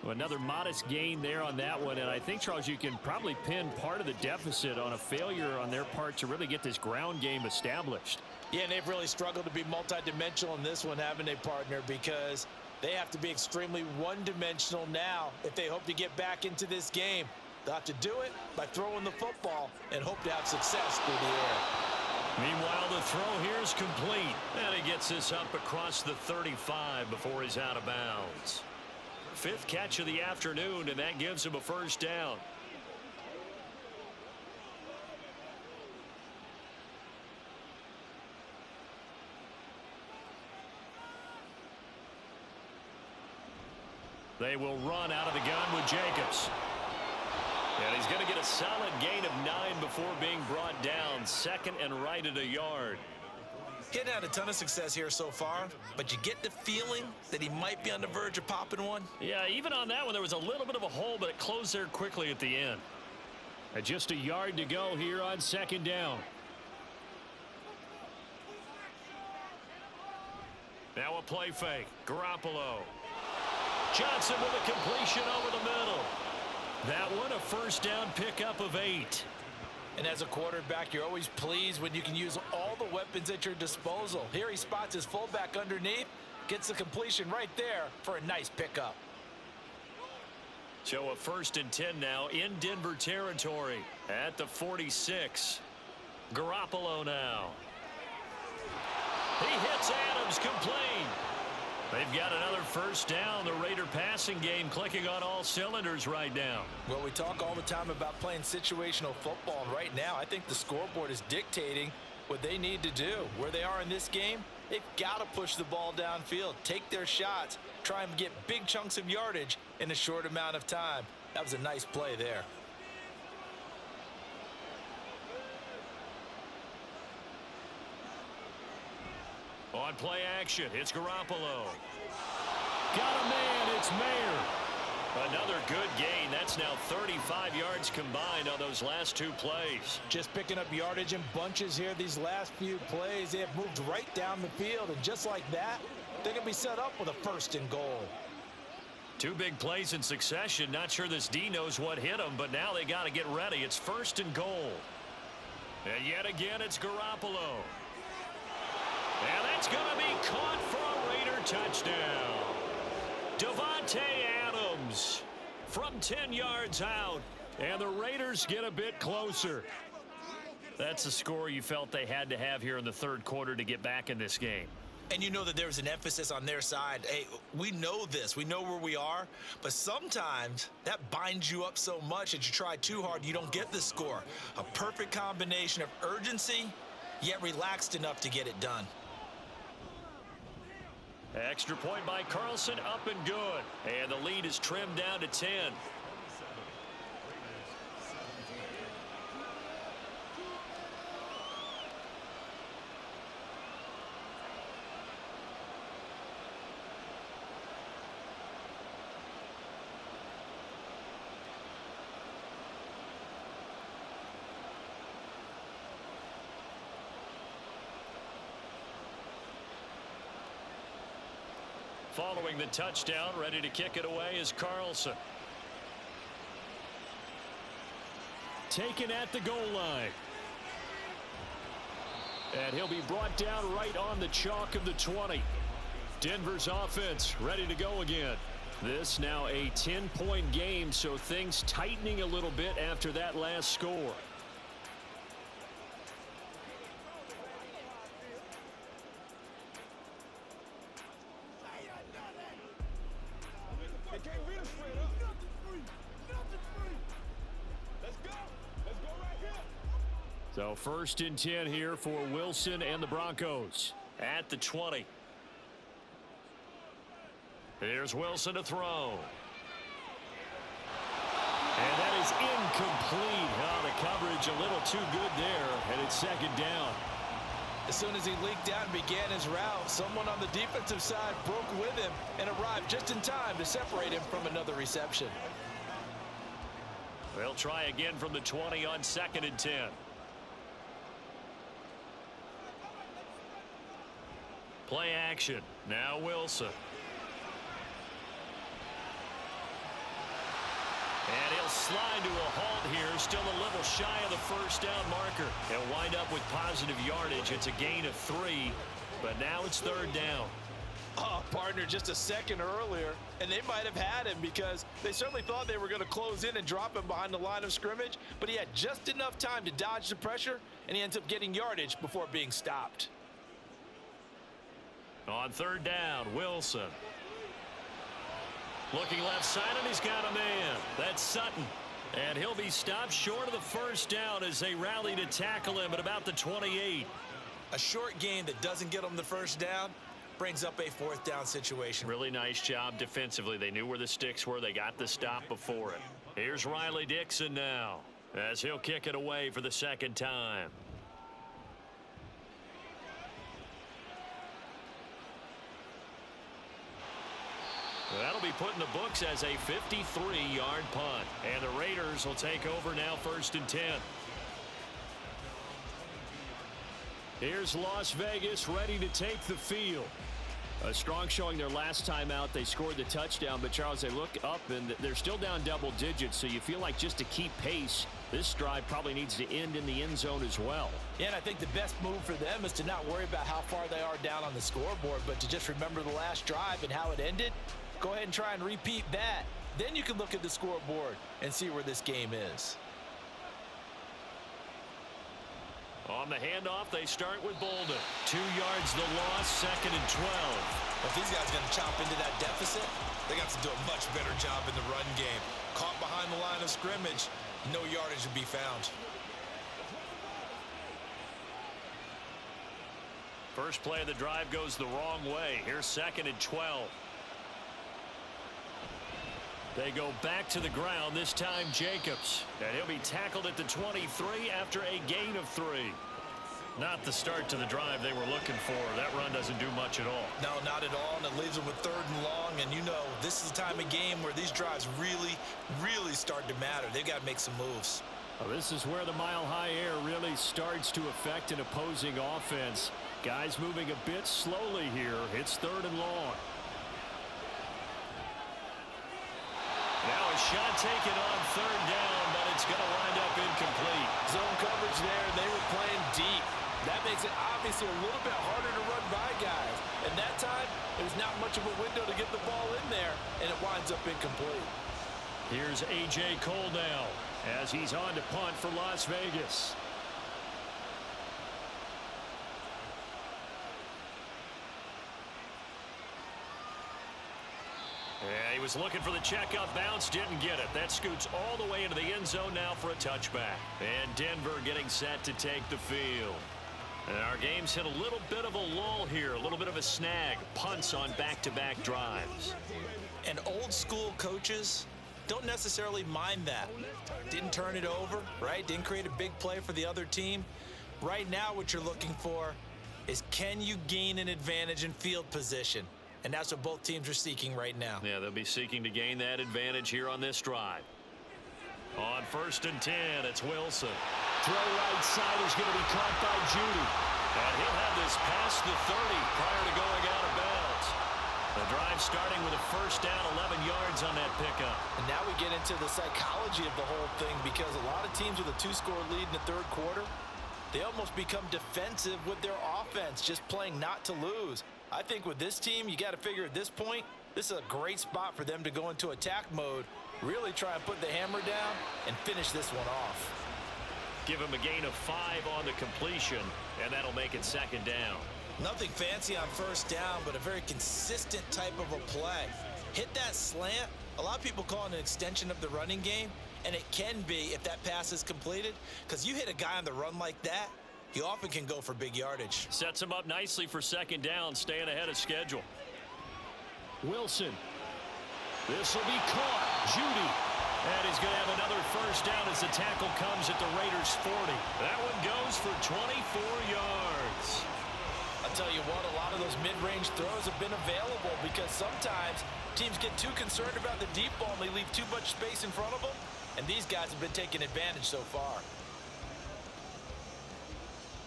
S7: Another modest gain there on that one, and I think, Charles, you can probably pin part of the deficit on a failure on their part to really get this ground game established.
S3: Yeah, and they've really struggled to be multidimensional in this one, haven't they, partner, because they have to be extremely one-dimensional now if they hope to get back into this game. They'll have to do it by throwing the football and hope to have success through the air.
S2: Meanwhile, the throw here is complete. And he gets this up across the 35 before he's out of bounds. 5th catch of the afternoon, and that gives him a 1st down. They will run out of the gun with Jacobs. And he's going to get a solid gain of 9 before being brought down. 2nd and right at a yard.
S3: Getting had a ton of success here so far, but you get the feeling that he might be on the verge of popping one.
S2: Yeah, even on that one, there was a little bit of a hole, but it closed there quickly at the end.
S7: And just a yard to go here on 2nd down.
S2: Now a play fake. Garoppolo. Johnson with a completion over the middle. That one a 1st down pickup of 8.
S3: And as a quarterback, you're always pleased when you can use all the weapons at your disposal. Here he spots his fullback underneath, gets the completion right there for a nice pickup.
S2: So a 1st and 10 now in Denver territory at the 46. Garoppolo now. He hits Adams, complete. They've got another 1st down. The Raider passing game clicking on all cylinders right now.
S3: Well, we talk all the time about playing situational football, and right now I think the scoreboard is dictating what they need to do. Where they are in this game, they've got to push the ball downfield, take their shots, try and get big chunks of yardage in a short amount of time. That was a nice play there.
S2: On play action, it's Garoppolo.
S7: Got a man, it's Mayer.
S2: Another good gain. That's now 35 yards combined on those last two plays.
S3: Just picking up yardage in bunches here these last few plays. They have moved right down the field, and just like that, they're going to be set up with a 1st and goal.
S2: Two big plays in succession. Not sure this D knows what hit them, but now they got to get ready. It's 1st and goal. And yet again, it's Garoppolo. And that's going to be caught for a Raider touchdown. Davante Adams from 10 yards out. And the Raiders get a bit closer. That's the score you felt they had to have here in the third quarter to get back in this game.
S5: And you know that there's an emphasis on their side. Hey, we know this. We know where we are. But sometimes that binds you up so much that you try too hard, you don't get the score. A perfect combination of urgency, yet relaxed enough to get it done.
S2: Extra point by Carlson, up and good. And the lead is trimmed down to 10. Following the touchdown, ready to kick it away is Carlson. Taken at the goal line. And he'll be brought down right on the chalk of the 20. Denver's offense ready to go again. This now a 10-point game, so things tightening a little bit after that last score. So 1st and 10 here for Wilson and the Broncos at the 20. Here's Wilson to throw. And that is incomplete. Oh, the coverage a little too good there, and it's 2nd down.
S3: As soon as he leaked out and began his route, someone on the defensive side broke with him and arrived just in time to separate him from another reception.
S2: They'll try again from the 20 on 2nd and 10. Play action. Now Wilson. And he'll slide to a halt here. Still a little shy of the 1st down marker. He'll wind up with positive yardage. It's a gain of 3. But now it's 3rd down.
S3: Oh, partner, just a second earlier, and they might have had him because they certainly thought they were going to close in and drop him behind the line of scrimmage, but he had just enough time to dodge the pressure, and he ends up getting yardage before being stopped.
S2: On 3rd down, Wilson. Looking left side, and he's got a man. That's Sutton. And he'll be stopped short of the 1st down as they rally to tackle him at about the 28.
S5: A short gain that doesn't get them the 1st down brings up a 4th down situation.
S2: Really nice job defensively. They knew where the sticks were. They got the stop before it. Here's Riley Dixon now as he'll kick it away for the 2nd time. That'll be put in the books as a 53-yard punt. And the Raiders will take over now 1st and 10. Here's Las Vegas ready to take the field. A strong showing their last time out. They scored the touchdown, but Charles, they look up and they're still down double digits, so you feel like just to keep pace, this drive probably needs to end in the end zone as well.
S3: Yeah, and I think the best move for them is to not worry about how far they are down on the scoreboard, but to just remember the last drive and how it ended. Go ahead and try and repeat that. Then you can look at the scoreboard and see where this game is.
S2: On the handoff, they start with Bolden. 2 yards the loss, 2nd and 12.
S5: If these guys are going to chop into that deficit, they got to do a much better job in the run game. Caught behind the line of scrimmage, no yardage to be found.
S2: First play of the drive goes the wrong way. Here's 2nd and 12. They go back to the ground, this time Jacobs. And he'll be tackled at the 23 after a gain of 3. Not the start to the drive they were looking for. That run doesn't do much at all.
S3: No, not at all, and it leaves them with 3rd and long, and you know this is the time of game where these drives really, really start to matter. They've got to make some moves.
S7: Well, this is where the mile-high air really starts to affect an opposing offense. Guys moving a bit slowly here. It's 3rd and long.
S2: Now a shot taken on 3rd down, but it's going to wind up incomplete.
S3: Zone coverage there, and they were playing deep. That makes it obviously a little bit harder to run by guys. And that time, there's not much of a window to get the ball in there, and it winds up incomplete.
S2: Here's A.J. Cole now as he's on to punt for Las Vegas. Yeah, he was looking for the checkup bounce, didn't get it. That scoots all the way into the end zone now for a touchback. And Denver getting set to take the field. And our game's hit a little bit of a lull here, a little bit of a snag. Punts on back-to-back drives.
S3: And old school coaches don't necessarily mind that. Didn't turn it over, right? Didn't create a big play for the other team. Right now what you're looking for is, can you gain an advantage in field position? And that's what both teams are seeking right now.
S2: Yeah, they'll be seeking to gain that advantage here on this drive. On 1st and 10, it's Wilson.
S7: Throw right side is going to be caught by Judy.
S2: And he'll have this past the 30 prior to going out of bounds. The drive starting with a 1st down, 11 yards on that pickup.
S3: And now we get into the psychology of the whole thing, because a lot of teams with a 2-score lead in the 3rd quarter, they almost become defensive with their offense, just playing not to lose. I think with this team, you got to figure at this point, this is a great spot for them to go into attack mode, really try and put the hammer down and finish this one off.
S2: Give him a gain of 5 on the completion, and that'll make it 2nd down.
S3: Nothing fancy on 1st down, but a very consistent type of a play. Hit that slant. A lot of people call it an extension of the running game, and it can be if that pass is completed, because you hit a guy on the run like that, he often can go for big yardage.
S2: Sets him up nicely for 2nd down, staying ahead of schedule.
S7: Wilson. This will be caught. Judy.
S2: And he's going to have another 1st down as the tackle comes at the Raiders' 40. That one goes for 24 yards.
S3: I'll tell you what, a lot of those mid-range throws have been available, because sometimes teams get too concerned about the deep ball and they leave too much space in front of them, and these guys have been taking advantage so far.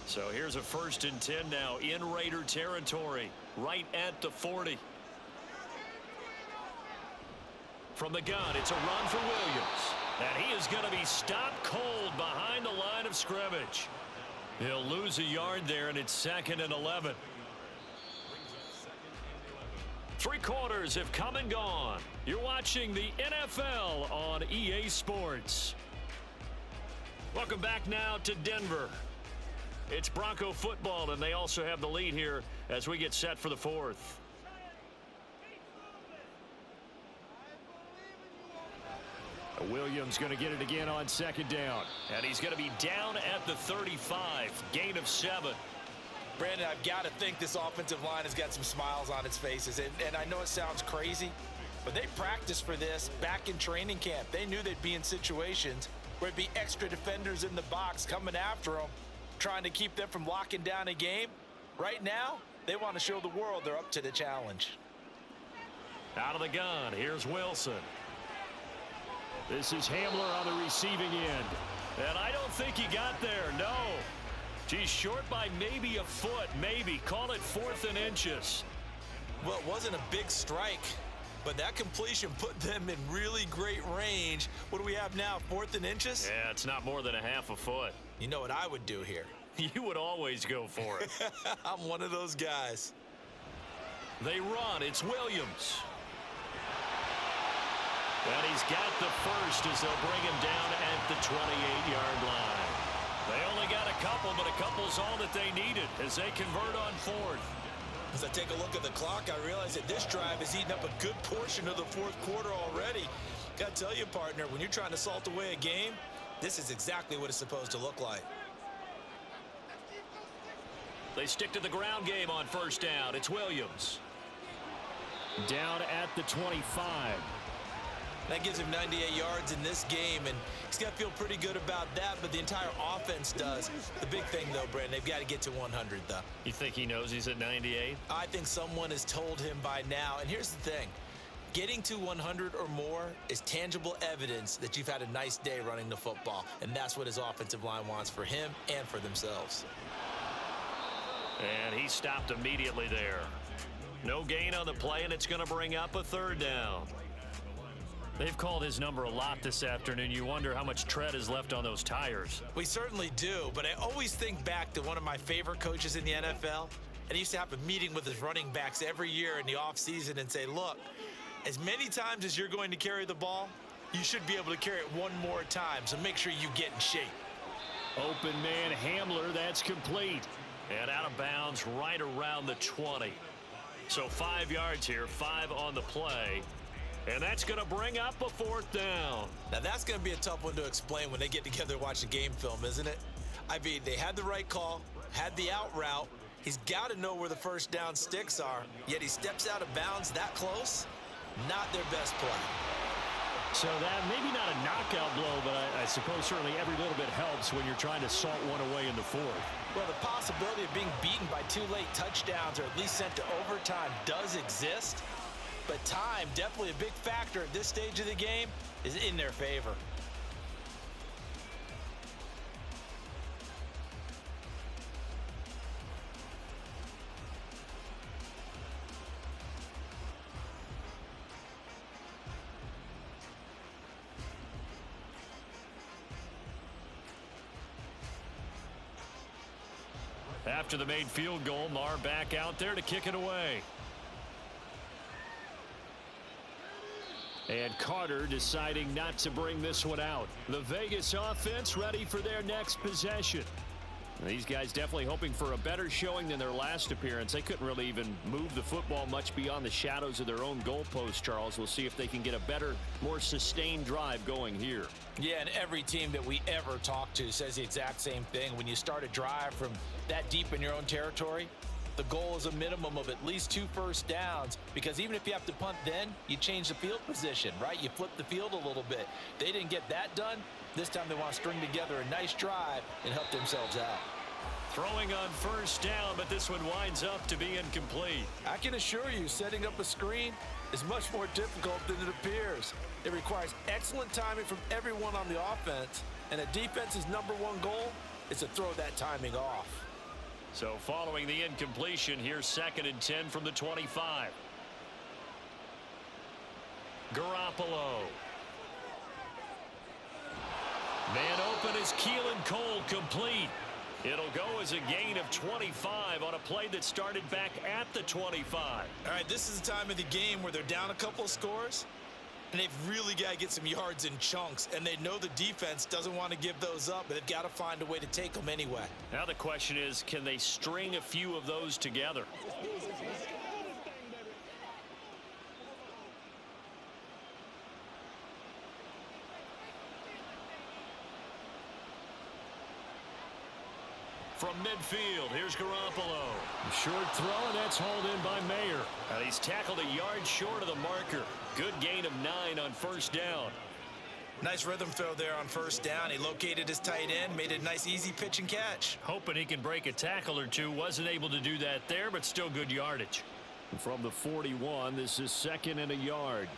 S2: So here's a 1st and 10 now in Raider territory, right at the 40. From the gun, it's a run for Williams. And he is going to be stopped cold behind the line of scrimmage. He'll lose a yard there, and it's 2nd and 11. 3 quarters have come and gone. You're watching the NFL on EA Sports. Welcome back now to Denver. It's Bronco football, and they also have the lead here as we get set for the 4th.
S7: Williams going to get it again on 2nd down.
S2: And he's going to be down at the 35. Gain of 7.
S3: Brandon, I've got to think this offensive line has got some smiles on its faces. And I know it sounds crazy, but they practiced for this back in training camp. They knew they'd be in situations where it'd be extra defenders in the box coming after them, trying to keep them from locking down a game. Right now, they want to show the world they're up to the challenge.
S2: Out of the gun, here's Wilson.
S7: This is Hamler on the receiving end.
S2: And I don't think he got there, no. He's short by maybe a foot, maybe. Call it 4th and inches.
S3: Well, it wasn't a big strike, but that completion put them in really great range. What do we have now, 4th and inches?
S2: Yeah, it's not more than a half a foot.
S3: You know what I would do here?
S2: You would always go for it.
S3: I'm one of those guys.
S2: They run. It's Williams. And he's got the 1st as they'll bring him down at the 28-yard line. They only got a couple, but a couple's all that they needed as they convert on 4th.
S3: As I take a look at the clock, I realize that this drive has eaten up a good portion of the 4th quarter already. Got to tell you, partner, when you're trying to salt away a game, this is exactly what it's supposed to look like.
S2: They stick to the ground game on 1st down. It's Williams.
S7: Down at the 25.
S3: That gives him 98 yards in this game, and he's got to feel pretty good about that, but the entire offense does. The big thing, though, Brandon, they've got to get to 100, though.
S2: You think he knows he's at 98?
S3: I think someone has told him by now, and here's the thing. Getting to 100 or more is tangible evidence that you've had a nice day running the football, and that's what his offensive line wants for him and for themselves.
S2: And he stopped immediately there. No gain on the play, and it's going to bring up a third down. They've called his number a lot this afternoon. You wonder how much tread is left on those tires.
S3: We certainly do, but I always think back to one of my favorite coaches in the NFL, and he used to have a meeting with his running backs every year in the offseason and say, look, as many times as you're going to carry the ball, you should be able to carry it one more time, so make sure you get in shape.
S2: Open man Hamler, that's complete. And out of bounds right around the 20. So 5 yards here, 5 on the play. And that's going to bring up a fourth down.
S3: Now, that's going to be a tough one to explain when they get together and watch the game film, isn't it? I mean, they had the right call, had the out route. He's got to know where the first down sticks are, yet he steps out of bounds that close. Not their best play.
S2: So that maybe not a knockout blow, but I suppose certainly every little bit helps when you're trying to salt one away in the fourth.
S3: Well, the possibility of being beaten by 2 late touchdowns or at least sent to overtime does exist. But time, definitely a big factor at this stage of the game, is in their favor.
S2: After the made field goal, Marr back out there to kick it away. And Carter deciding not to bring this one out. The Vegas offense ready for their next possession. These guys definitely hoping for a better showing than their last appearance. They couldn't really even move the football much beyond the shadows of their own goalpost, Charles. We'll see if they can get a better, more sustained drive going here.
S3: Yeah, and every team that we ever talk to says the exact same thing. When you start a drive from that deep in your own territory, the goal is a minimum of at least 2 first downs, because even if you have to punt then, you change the field position, right? You flip the field a little bit. They didn't get that done. This time they want to string together a nice drive and help themselves out.
S2: Throwing on first down, but this one winds up to be incomplete.
S3: I can assure you, setting up a screen is much more difficult than it appears. It requires excellent timing from everyone on the offense, and a defense's #1 goal is to throw that timing off.
S2: So following the incompletion, here's 2nd and 10 from the 25. Garoppolo. Man open is Keelan Cole, complete. It'll go as a gain of 25 on a play that started back at the 25.
S3: All right, this is the time of the game where they're down a couple of scores, and they've really got to get some yards in chunks, and they know the defense doesn't want to give those up, but they've got to find a way to take them anyway.
S2: Now the question is, can they string a few of those together? From midfield, here's Garoppolo.
S7: Short throw, and that's hauled in by Mayer.
S2: And he's tackled a yard short of the marker. Good gain of 9 on first down.
S3: Nice rhythm throw there on first down. He located his tight end, made a nice easy pitch and catch.
S2: Hoping he can break a tackle or two. Wasn't able to do that there, but still good yardage.
S7: From the 41, this is 2nd and a yard.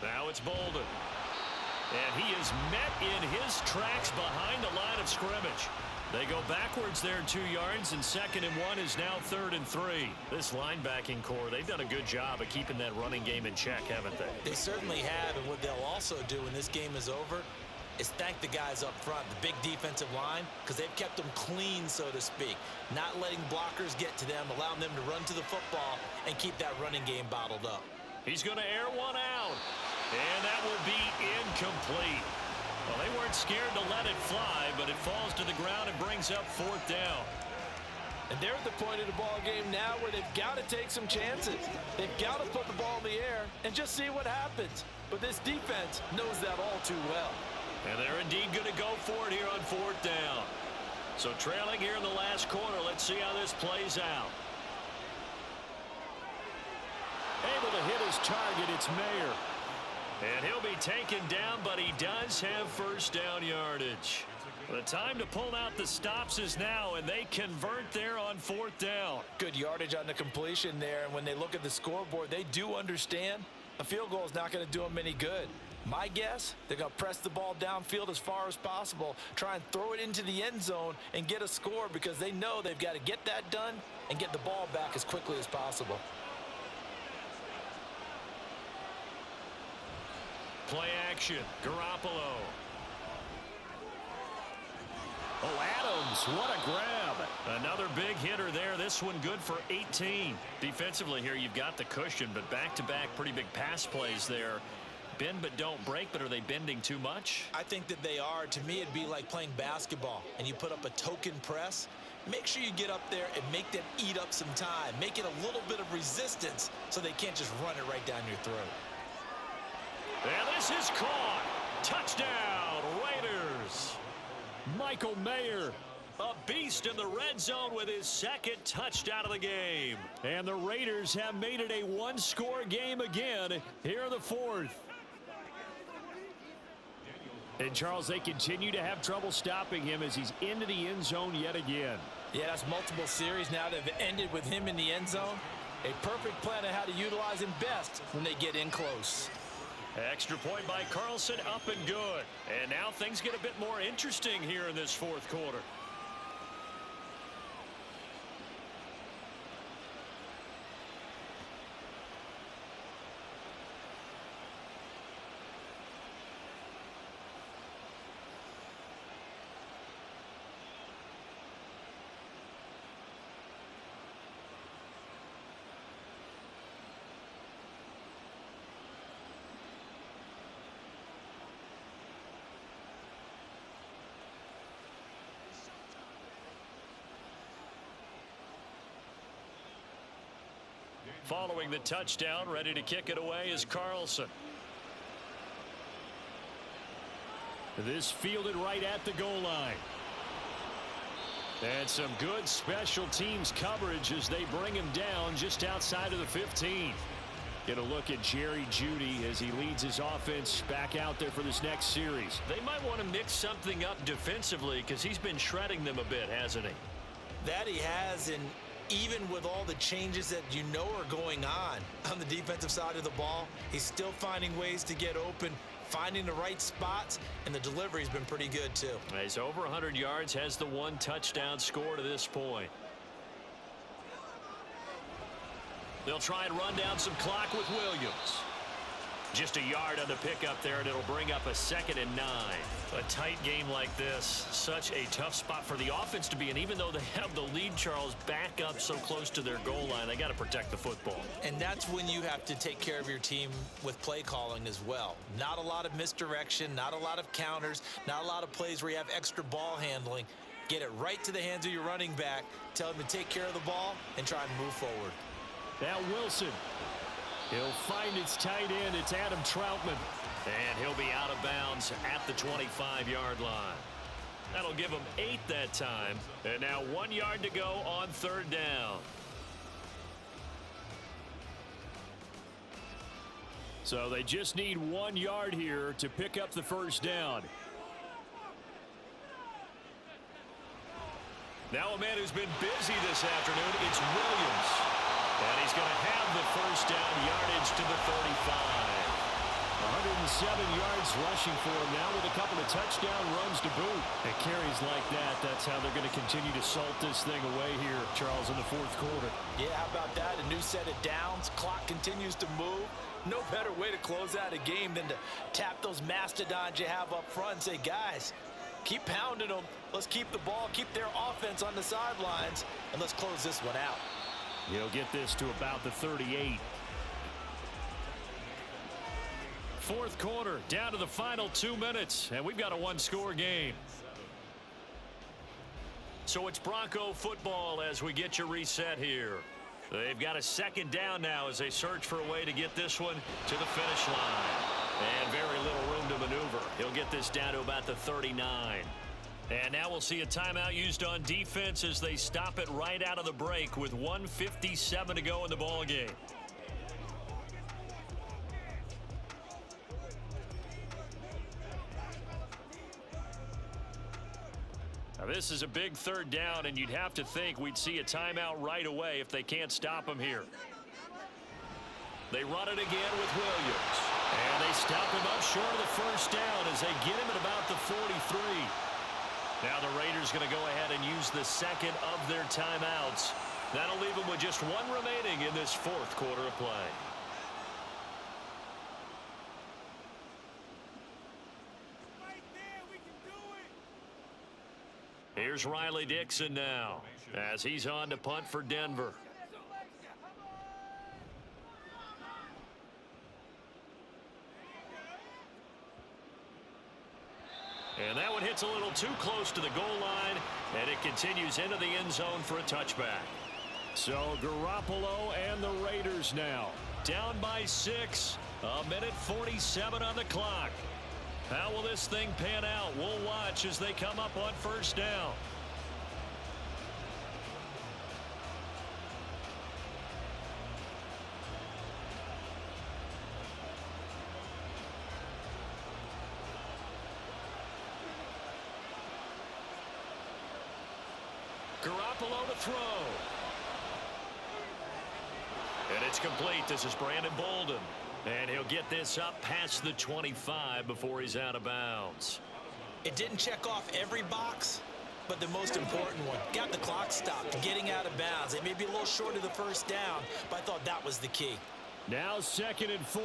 S2: Now it's Bolden. And he is met in his tracks behind the line of scrimmage. They go backwards there 2 yards, and 2nd and 1 is now 3rd and 3. This linebacking core, they've done a good job of keeping that running game in check, haven't they?
S3: They certainly have, and what they'll also do when this game is over is thank the guys up front, the big defensive line, because they've kept them clean, so to speak. Not letting blockers get to them, allowing them to run to the football and keep that running game bottled up.
S2: He's going to air one out. And that will be incomplete. Well, they weren't scared to let it fly, but it falls to the ground and brings up 4th down.
S3: And they're at the point of the ball game now where they've got to take some chances. They've got to put the ball in the air and just see what happens. But this defense knows that all too well.
S2: And they're indeed going to go for it here on 4th down. So trailing here in the last quarter, let's see how this plays out.
S7: his target. It's Mayer. And he'll be taken down, but he does have first down yardage. The time to pull out the stops is now, and they convert there on fourth down.
S3: Good yardage on the completion there, and when they look at the scoreboard, they do understand a field goal is not going to do them any good. My guess, they're going to press the ball downfield as far as possible, try and throw it into the end zone and get a score because they know they've got to get that done and get the ball back as quickly as possible.
S7: Play action, Garoppolo. Oh, Adams, what a grab. Another big hitter there. This one good for 18. Defensively here, you've got the cushion, but back-to-back pretty big pass plays there. Bend but don't break, but are they bending too much?
S3: I think that they are. To me, it'd be like playing basketball, and you put up a token press. Make sure you get up there and make them eat up some time. Make it a little bit of resistance so they can't just run it right down your throat.
S7: And this is caught. Touchdown, Raiders. Michael Mayer, a beast in the red zone with his second touchdown of the game. And the Raiders have made it a one-score game again here in the fourth. And, Charles, they continue to have trouble stopping him as he's into the end zone yet again.
S3: Yeah, that's multiple series now that have ended with him in the end zone. A perfect plan of how to utilize him best when they get in close.
S7: Extra point by Carlson, up and good. And now things get a bit more interesting here in this fourth quarter. Following the touchdown, ready to kick it away is Carlson. This fielded right at the goal line. And some good special teams coverage as they bring him down just outside of the 15. Get a look at Jerry Jeudy as he leads his offense back out there for this next series. They might want to mix something up defensively because he's been shredding them a bit, hasn't he?
S3: That he has, and even with all the changes that you know are going on the defensive side of the ball, he's still finding ways to get open, finding the right spots, and the delivery's been pretty good too.
S7: He's over 100 yards, has the one touchdown score to this point. They'll try and run down some clock with Williams. Just a yard on the pickup there, and it'll bring up a 2nd and 9. A tight game like this, such a tough spot for the offense to be in. Even though they have the lead, Charles, back up so close to their goal line, they got to protect the football.
S3: And that's when you have to take care of your team with play calling as well. Not a lot of misdirection, not a lot of counters, not a lot of plays where you have extra ball handling. Get it right to the hands of your running back, tell him to take care of the ball, and try and move forward.
S7: Now Wilson. He'll find its tight end. It's Adam Troutman. And he'll be out of bounds at the 25-yard line. That'll give him 8 that time. And now 1 yard to go on 3rd down. So they just need 1 yard here to pick up the first down. Now a man who's been busy this afternoon, it's Williams. And he's going to have the first down, yardage to the 35. 107 yards rushing for him now with a couple of touchdown runs to boot. And carries like that, that's how they're going to continue to salt this thing away here, Charles, in the fourth quarter.
S3: Yeah, how about that? A new set of downs. Clock continues to move. No better way to close out a game than to tap those mastodons you have up front and say, guys, keep pounding them. Let's keep the ball, keep their offense on the sidelines, and let's close this one out.
S7: He'll get this to about the 38. Fourth quarter, down to the final 2 minutes, and we've got a one-score game. So it's Bronco football as we get you reset here. They've got a 2nd down now as they search for a way to get this one to the finish line. And very little room to maneuver. He'll get this down to about the 39. And now we'll see a timeout used on defense as they stop it right out of the break with 1:57 to go in the ball game. This is a big third down, and you'd have to think we'd see a timeout right away if they can't stop him here. They run it again with Williams. And they stop him up short of the first down as they get him at about the 43. Now the Raiders going to go ahead and use the second of their timeouts. That'll leave them with just one remaining in this fourth quarter of play. Here's Riley Dixon now as he's on to punt for Denver. And that one hits a little too close to the goal line, and it continues into the end zone for a touchback. So Garoppolo and the Raiders now down by 6, a minute 47 on the clock. How will this thing pan out? We'll watch as they come up on first down. Garoppolo to throw. And it's complete. This is Brandon Bolden. And he'll get this up past the 25 before he's out of bounds.
S3: It didn't check off every box, but the most important one. Got the clock stopped, getting out of bounds. It may be a little short of the first down, but I thought that was the key.
S7: Now 2nd and 4.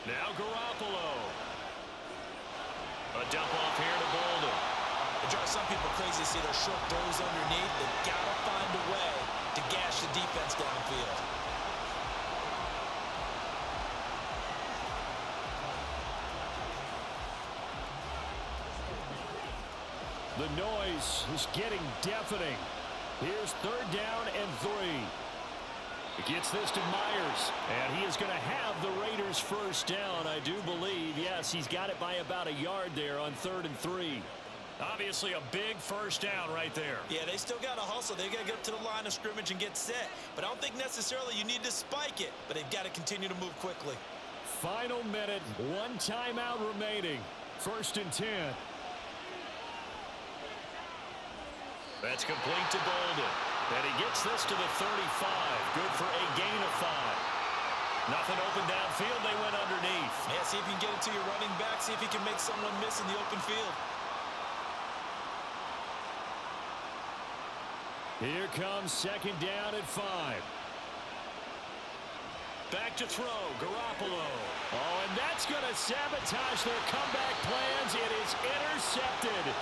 S7: Now Garoppolo. A dump off here to Bolden.
S3: It drives some people crazy to see those short throws underneath. They've got to find a way to gash the defense downfield.
S7: The noise is getting deafening. Here's 3rd down and 3. He gets this to Myers, and he is going to have the Raiders first down, I do believe. Yes, he's got it by about a yard there on 3rd and 3. Obviously a big first down right there.
S3: Yeah, they still got to hustle. They've got to get up to the line of scrimmage and get set. But I don't think necessarily you need to spike it, but they've got to continue to move quickly.
S7: Final minute, 1 timeout remaining. 1st and 10. That's complete to Bolden. And he gets this to the 35. Good for a gain of 5. Nothing open downfield. They went underneath.
S3: Yeah, see if you can get it to your running back. See if you can make someone miss in the open field.
S7: Here comes 2nd down at 5. Back to throw, Garoppolo. Oh, and that's going to sabotage their comeback plans. It is intercepted.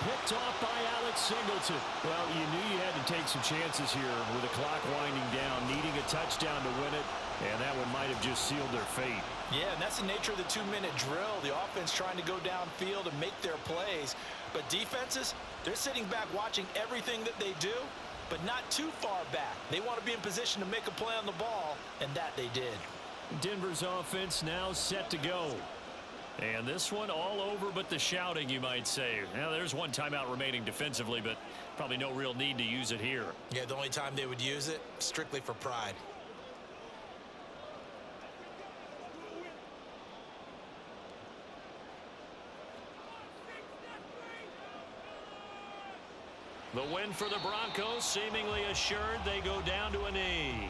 S7: Picked off by Alex Singleton. Well, you knew you had to take some chances here with the clock winding down, needing a touchdown to win it, and that one might have just sealed their fate.
S3: Yeah, and that's the nature of the 2-minute drill. The offense trying to go downfield and make their plays. But defenses, they're sitting back watching everything that they do, but not too far back. They want to be in position to make a play on the ball, and that they did.
S7: Denver's offense now set to go. And this one all over but the shouting, you might say. Now, there's 1 timeout remaining defensively, but probably no real need to use it here.
S3: Yeah, the only time they would use it, strictly for pride.
S7: The win for the Broncos seemingly assured. They go down to a knee.